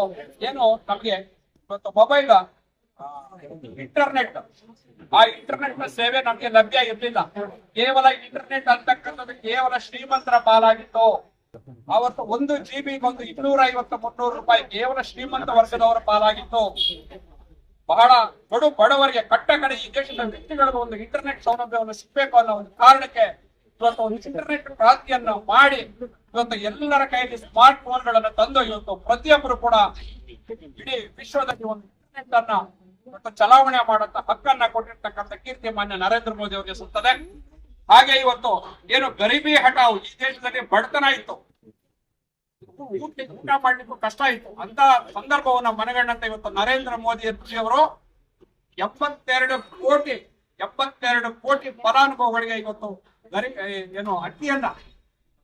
ಏನು ನಮ್ಗೆ ಇವತ್ತು ಮೊಬೈಲ್ ಇಂಟರ್ನೆಟ್ ಸೇವೆ ನಮ್ಗೆ ಲಭ್ಯ ಇರ್ಲಿಲ್ಲ. ಕೇವಲ ಇಂಟರ್ನೆಟ್ ಅಂತಕ್ಕಂಥದ್ದು ಕೇವಲ ಶ್ರೀಮಂತರ ಪಾಲಾಗಿತ್ತು. ಅವತ್ತು 1 GB ಒಂದು 250-300 ರೂಪಾಯಿ ಕೇವಲ ಶ್ರೀಮಂತ ವರ್ಗದವರ ಪಾಲಾಗಿತ್ತು. ಬಹಳ ಬಡವರಿಗೆ ಕಟ್ಟಕಡೆ ಈ ದೇಶದ ವ್ಯಕ್ತಿಗಳಿಗೆ ಒಂದು ಇಂಟರ್ನೆಟ್ ಸೌಲಭ್ಯವನ್ನು ಸಿಗಬೇಕು ಅನ್ನೋ ಒಂದು ಕಾರಣಕ್ಕೆ ಇವತ್ತು ಒಂದು ಇಂಟರ್ನೆಟ್ ಕ್ರಾಂತಿಯನ್ನು ಮಾಡಿ ಇವತ್ತು ಎಲ್ಲರ ಕೈಯಲ್ಲಿ ಸ್ಮಾರ್ಟ್ ಫೋನ್ಗಳನ್ನ ತಂದು ಇವತ್ತು ಪ್ರತಿಯೊಬ್ಬರು ಕೂಡ ಇಡೀ ವಿಶ್ವದಲ್ಲಿ ಒಂದು ಇಂಟರ್ನೆಟ್ ಅನ್ನ ಇವತ್ತು ಚಲಾವಣೆ ಮಾಡಂತ ಹಕ್ಕನ್ನ ಕೊಟ್ಟಿರ್ತಕ್ಕಂಥ ಕೀರ್ತಿ ಮಾನ್ಯ ನರೇಂದ್ರ ಮೋದಿ ಅವರಿಗೆ ಸಿಗ್ತದೆ. ಹಾಗೆ ಇವತ್ತು ಏನು ಗರೀಬಿ ಹಠಾವ್, ಈ ದೇಶದಲ್ಲಿ ಬಡತನ ಇತ್ತು, ಊಟ ಮಾಡ್ಲಿಕ್ಕೂ ಕಷ್ಟ ಇತ್ತು. ಅಂತ ಸಂದರ್ಭವನ್ನ ಮನಗಂಡಂತ ಇವತ್ತು ನರೇಂದ್ರ ಮೋದಿ ಅವರು 72 ಕೋಟಿ ಫಲಾನುಭವಿಗಳಿಗೆ ಇವತ್ತು ಏನು ಅಕ್ಕಿಯನ್ನ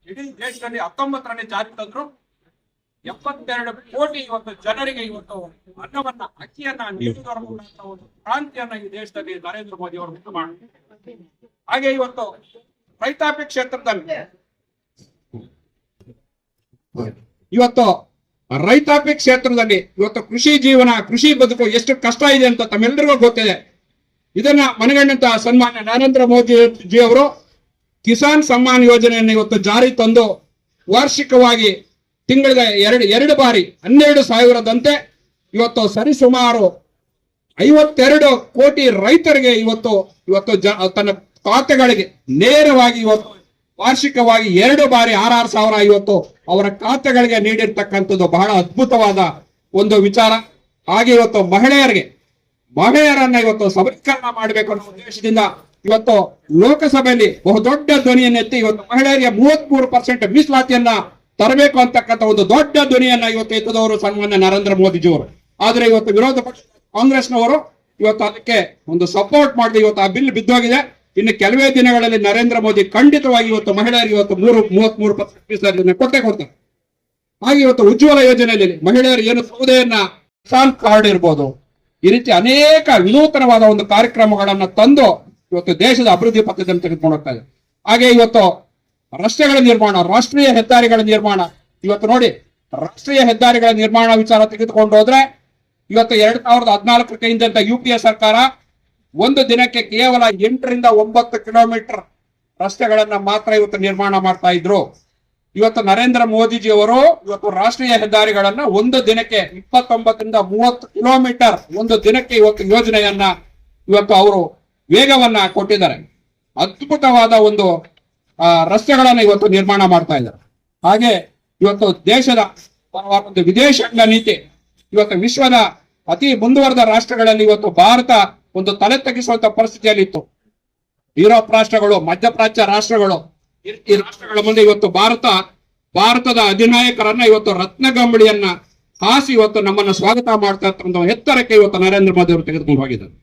ಇಡೀ ದೇಶದಲ್ಲಿ 19ನೇ ಜಾರಿ ತಂದ್ರು. 72 ಕೋಟಿ ಇವತ್ತು ಜನರಿಗೆ ಇವತ್ತು ಅನ್ನವನ್ನ ಅಕ್ಕಿಯನ್ನ ನೀಡುವುದರ ಮೂಲಕ ಒಂದು ಕ್ರಾಂತಿಯನ್ನ ಈ ದೇಶದಲ್ಲಿ ನರೇಂದ್ರ ಮೋದಿ ಅವರು ಉಂಟು ಮಾಡಿದ್ದಾರೆ. ಹಾಗೆ ಇವತ್ತು ರೈತಾಪಿ ಕ್ಷೇತ್ರದಲ್ಲಿ ಇವತ್ತು ಕೃಷಿ ಜೀವನ, ಕೃಷಿ ಬದುಕು ಎಷ್ಟು ಕಷ್ಟ ಇದೆ ಅಂತ ತಮ್ಮೆಲ್ಲರಿಗೂ ಗೊತ್ತಿದೆ. ಇದನ್ನ ಮನಗಂಡಂತ ಸನ್ಮಾನ್ಯ ನರೇಂದ್ರ ಮೋದಿ ಜಿ ಅವರು ಕಿಸಾನ್ ಸಮ್ಮಾನ್ ಯೋಜನೆಯನ್ನು ಇವತ್ತು ಜಾರಿ ತಂದು ವಾರ್ಷಿಕವಾಗಿ ತಿಂಗಳಿಗೆ ಎರಡು ಬಾರಿ 12,000ದಂತೆ ಇವತ್ತು ಸರಿಸುಮಾರು 52 ಕೋಟಿ ರೈತರಿಗೆ ಇವತ್ತು ತನ್ನ ಖಾತೆಗಳಿಗೆ ನೇರವಾಗಿ ಇವತ್ತು ವಾರ್ಷಿಕವಾಗಿ 2 ಬಾರಿ 6,000 ಇವತ್ತು ಅವರ ಖಾತೆಗಳಿಗೆ ನೀಡಿರ್ತಕ್ಕಂಥದ್ದು ಬಹಳ ಅದ್ಭುತವಾದ ಒಂದು ವಿಚಾರ. ಹಾಗೆ ಇವತ್ತು ಮಹಿಳೆಯರನ್ನ ಇವತ್ತು ಸಬಲೀಕರಣ ಮಾಡಬೇಕು ಅನ್ನೋ ಉದ್ದೇಶದಿಂದ ಇವತ್ತು ಲೋಕಸಭೆಯಲ್ಲಿ ಬಹುದೊಡ್ಡ ಧ್ವನಿಯನ್ನೆತ್ತಿ ಇವತ್ತು ಮಹಿಳೆಯರಿಗೆ 33% ಮೀಸಲಾತಿಯನ್ನ ತರಬೇಕು ಅಂತಕ್ಕಂಥ ಒಂದು ದೊಡ್ಡ ಧ್ವನಿಯನ್ನ ಇವತ್ತು ಎತ್ತದವರು ಸನ್ಮಾನ್ಯ ನರೇಂದ್ರ ಮೋದಿಜಿಯವರು. ಆದ್ರೆ ಇವತ್ತು ವಿರೋಧ ಪಕ್ಷ ಕಾಂಗ್ರೆಸ್ನವರು ಇವತ್ತು ಅದಕ್ಕೆ ಒಂದು ಸಪೋರ್ಟ್ ಮಾಡದೆ ಇವತ್ತು ಆ ಬಿಲ್ ಬಿದ್ದೋಗಿದೆ. ಇನ್ನು ಕೆಲವೇ ದಿನಗಳಲ್ಲಿ ನರೇಂದ್ರ ಮೋದಿ ಖಂಡಿತವಾಗಿ ಇವತ್ತು ಮಹಿಳೆಯರಿಗೆ ಇವತ್ತು 33% ಮೀಸಲಾತಿಯನ್ನ ಕೊಡ್ತಾರೆ. ಹಾಗೆ ಇವತ್ತು ಉಜ್ವಲ ಯೋಜನೆಯಲ್ಲಿ ಮಹಿಳೆಯರು ಏನು ಸೌದೆಯನ್ನ ಕಿಸಾನ್ ಕಾರ್ಡ್ ಇರ್ಬೋದು, ಈ ರೀತಿ ಅನೇಕ ವಿನೂತನವಾದ ಒಂದು ಕಾರ್ಯಕ್ರಮಗಳನ್ನ ತಂದು ಇವತ್ತು ದೇಶದ ಅಭಿವೃದ್ಧಿ ಪಥದಲ್ಲಿ ತೆಗೆದುಕೊಂಡು ಹೋಗ್ತಾ ಇದೆ. ಹಾಗೆ ಇವತ್ತು ರಸ್ತೆಗಳ ನಿರ್ಮಾಣ, ರಾಷ್ಟ್ರೀಯ ಹೆದ್ದಾರಿಗಳ ನಿರ್ಮಾಣ, ಇವತ್ತು ನೋಡಿ ರಾಷ್ಟ್ರೀಯ ಹೆದ್ದಾರಿಗಳ ನಿರ್ಮಾಣ ವಿಚಾರ ತೆಗೆದುಕೊಂಡು ಹೋದ್ರೆ ಇವತ್ತು 2014 ಕೈಂದಂತ UPA ಸರ್ಕಾರ ಒಂದು ದಿನಕ್ಕೆ ಕೇವಲ 8 ರಿಂದ 9 ಕಿಲೋಮೀಟರ್ ರಸ್ತೆಗಳನ್ನ ಮಾತ್ರ ಇವತ್ತು ನಿರ್ಮಾಣ ಮಾಡ್ತಾ ಇದ್ರು. ಇವತ್ತು ನರೇಂದ್ರ ಮೋದಿಜಿ ಅವರು ಇವತ್ತು ರಾಷ್ಟ್ರೀಯ ಹೆದ್ದಾರಿಗಳನ್ನ ಒಂದು ದಿನಕ್ಕೆ 29 ರಿಂದ 30 ಕಿಲೋಮೀಟರ್ ಒಂದು ದಿನಕ್ಕೆ ಇವತ್ತು ಯೋಜನೆಯನ್ನ ಇವತ್ತು ಅವರು ವೇಗವನ್ನ ಕೊಟ್ಟಿದ್ದಾರೆ. ಅದ್ಭುತವಾದ ಒಂದು ರಸ್ತೆಗಳನ್ನ ಇವತ್ತು ನಿರ್ಮಾಣ ಮಾಡ್ತಾ ಇದ್ದಾರೆ. ಹಾಗೆ ಇವತ್ತು ದೇಶದ ಒಂದು ವಿದೇಶಾಂಗ ನೀತಿ ಇವತ್ತು ವಿಶ್ವದ ಅತಿ ಮುಂದುವರೆದ ರಾಷ್ಟ್ರಗಳಲ್ಲಿ ಇವತ್ತು ಭಾರತ ಒಂದು ತಲೆ ತಗ್ಗಿಸುವಂತ ಪರಿಸ್ಥಿತಿಯಲ್ಲಿ ಇತ್ತು. ಯುರೋಪ್ ರಾಷ್ಟ್ರಗಳು, ಮಧ್ಯಪ್ರಾಚ್ಯ ರಾಷ್ಟ್ರಗಳು, ಈ ರಾಷ್ಟ್ರಗಳ ಮುಂದೆ ಇವತ್ತು ಭಾರತದ ಅಧಿನಾಯಕರನ್ನ ಇವತ್ತು ರತ್ನಗಂಬಳಿಯನ್ನ ಹಾಸಿ ಇವತ್ತು ನಮ್ಮನ್ನ ಸ್ವಾಗತ ಮಾಡ್ತಾ ಇರ್ತಕ್ಕಂಥ ಎತ್ತರಕ್ಕೆ ಇವತ್ತು ನರೇಂದ್ರ ಮೋದಿ ಅವರು ತೆಗೆದುಕೊಂಡು ಹೋಗಿದ್ದಾರೆ.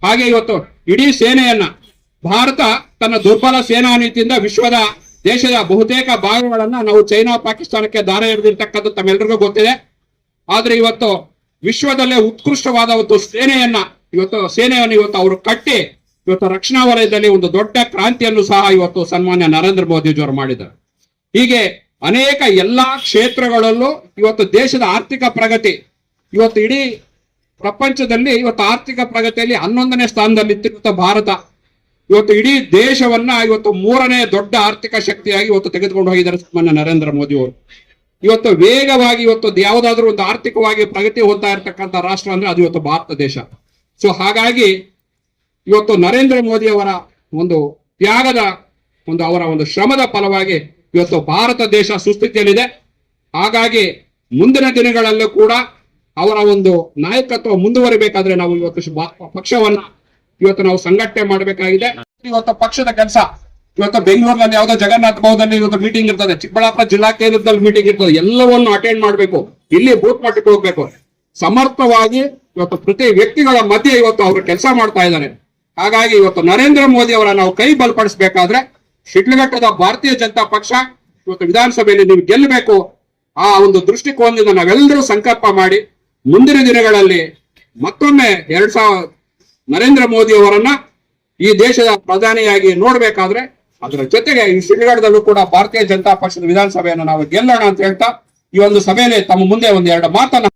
ಹಾಗೆ ಇವತ್ತು ಇಡೀ ಸೇನೆಯನ್ನ ಭಾರತ ತನ್ನ ದುರ್ಬಲ ಸೇನಾ ನೀತಿಯಿಂದ ವಿಶ್ವದ ದೇಶದ ಬಹುತೇಕ ಭಾಗಗಳನ್ನ ನಾವು ಚೈನಾ, ಪಾಕಿಸ್ತಾನಕ್ಕೆ ದಾರ ಎರೆದಿರ್ತಕ್ಕಂಥ ತಮ್ಮೆಲ್ಲರಿಗೂ ಗೊತ್ತಿದೆ. ಆದ್ರೆ ಇವತ್ತು ವಿಶ್ವದಲ್ಲೇ ಉತ್ಕೃಷ್ಟವಾದ ಒಂದು ಸೇನೆಯನ್ನು ಇವತ್ತು ಅವರು ಕಟ್ಟಿ ಇವತ್ತು ರಕ್ಷಣಾ ವಲಯದಲ್ಲಿ ಒಂದು ದೊಡ್ಡ ಕ್ರಾಂತಿಯನ್ನು ಸಹ ಇವತ್ತು ಸನ್ಮಾನ್ಯ ನರೇಂದ್ರ ಮೋದಿಜಿಯವರು ಮಾಡಿದ್ದಾರೆ. ಹೀಗೆ ಅನೇಕ ಎಲ್ಲಾ ಕ್ಷೇತ್ರಗಳಲ್ಲೂ ಇವತ್ತು ದೇಶದ ಆರ್ಥಿಕ ಪ್ರಗತಿ ಇವತ್ತು ಇಡೀ ಪ್ರಪಂಚದಲ್ಲಿ ಇವತ್ತು ಆರ್ಥಿಕ ಪ್ರಗತಿಯಲ್ಲಿ 11ನೇ ಸ್ಥಾನದಲ್ಲಿ ಇತ್ತಿರುವಂತ ಭಾರತ ಇವತ್ತು ಇಡೀ ದೇಶವನ್ನ ಇವತ್ತು 3ನೇ ದೊಡ್ಡ ಆರ್ಥಿಕ ಶಕ್ತಿಯಾಗಿ ಇವತ್ತು ತೆಗೆದುಕೊಂಡು ಹೋಗಿದ್ದಾರೆ ಸನ್ಮಾನ್ಯ ನರೇಂದ್ರ ಮೋದಿ ಅವರು. ಇವತ್ತು ವೇಗವಾಗಿ ಇವತ್ತು ಯಾವುದಾದ್ರೂ ಒಂದು ಆರ್ಥಿಕವಾಗಿ ಪ್ರಗತಿ ಹೊಂದ್ತಾ ಇರತಕ್ಕಂಥ ರಾಷ್ಟ್ರ ಅಂದ್ರೆ ಅದು ಇವತ್ತು ಭಾರತ ದೇಶ. ಸೊ ಹಾಗಾಗಿ ಇವತ್ತು ನರೇಂದ್ರ ಮೋದಿ ಅವರ ಒಂದು ತ್ಯಾಗದ ಅವರ ಒಂದು ಶ್ರಮದ ಫಲವಾಗಿ ಇವತ್ತು ಭಾರತ ದೇಶ ಸುಸ್ಥಿತಿಯಲ್ಲಿದೆ. ಹಾಗಾಗಿ ಮುಂದಿನ ದಿನಗಳಲ್ಲೂ ಕೂಡ ಅವರ ಒಂದು ನಾಯಕತ್ವ ಮುಂದುವರಿಬೇಕಾದ್ರೆ ನಾವು ಇವತ್ತು ಪಕ್ಷವನ್ನ ಇವತ್ತು ನಾವು ಸಂಘಟನೆ ಮಾಡಬೇಕಾಗಿದೆ. ಇವತ್ತು ಪಕ್ಷದ ಕೆಲಸ ಇವತ್ತು ಬೆಂಗಳೂರಿನಲ್ಲಿ ಯಾವುದೋ ಜಗನ್ನಾಥ ಭವನದಲ್ಲಿ ಇವತ್ತು ಮೀಟಿಂಗ್ ಇರ್ತದೆ, ಚಿಕ್ಕಬಳ್ಳಾಪುರ ಜಿಲ್ಲಾ ಕೇಂದ್ರದಲ್ಲಿ ಮೀಟಿಂಗ್ ಇರ್ತದೆ, ಎಲ್ಲವನ್ನು ಅಟೆಂಡ್ ಮಾಡಬೇಕು. ಇಲ್ಲಿ ಬೂತ್ ಮಟ್ಟಕ್ಕೆ ಹೋಗ್ಬೇಕು. ಸಮರ್ಥವಾಗಿ ಇವತ್ತು ಪ್ರತಿ ವ್ಯಕ್ತಿಗಳ ಮಧ್ಯೆ ಇವತ್ತು ಅವರು ಕೆಲಸ ಮಾಡ್ತಾ ಇದ್ದಾರೆ. ಹಾಗಾಗಿ ಇವತ್ತು ನರೇಂದ್ರ ಮೋದಿ ಅವರ ನಾವು ಕೈ ಬಲಪಡಿಸಬೇಕಾದ್ರೆ ಶಿಡ್ಲಘಟ್ಟದ ಭಾರತೀಯ ಜನತಾ ಪಕ್ಷ ಇವತ್ತು ವಿಧಾನಸಭೆಯಲ್ಲಿ ನೀವು ಗೆಲ್ಲಬೇಕು. ಆ ಒಂದು ದೃಷ್ಟಿಕೋನದಿಂದ ನಾವೆಲ್ಲರೂ ಸಂಕಲ್ಪ ಮಾಡಿ ಮುಂದಿನ ದಿನಗಳಲ್ಲಿ ಮತ್ತೊಮ್ಮೆ ನರೇಂದ್ರ ಮೋದಿ ಅವರನ್ನ ಈ ದೇಶದ ಪ್ರಧಾನಿಯಾಗಿ ನೋಡ್ಬೇಕಾದ್ರೆ ಅದರ ಜೊತೆಗೆ ಈ ಶಿಡ್ಲಘಟ್ಟದಲ್ಲೂ ಕೂಡ ಭಾರತೀಯ ಜನತಾ ಪಕ್ಷದ ವಿಧಾನಸಭೆಯನ್ನು ನಾವು ಗೆಲ್ಲೋಣ ಅಂತ ಹೇಳ್ತಾ ಈ ಒಂದು ಸಭೆಯಲ್ಲಿ ತಮ್ಮ ಮುಂದೆ 1-2 ಮಾತನ್ನ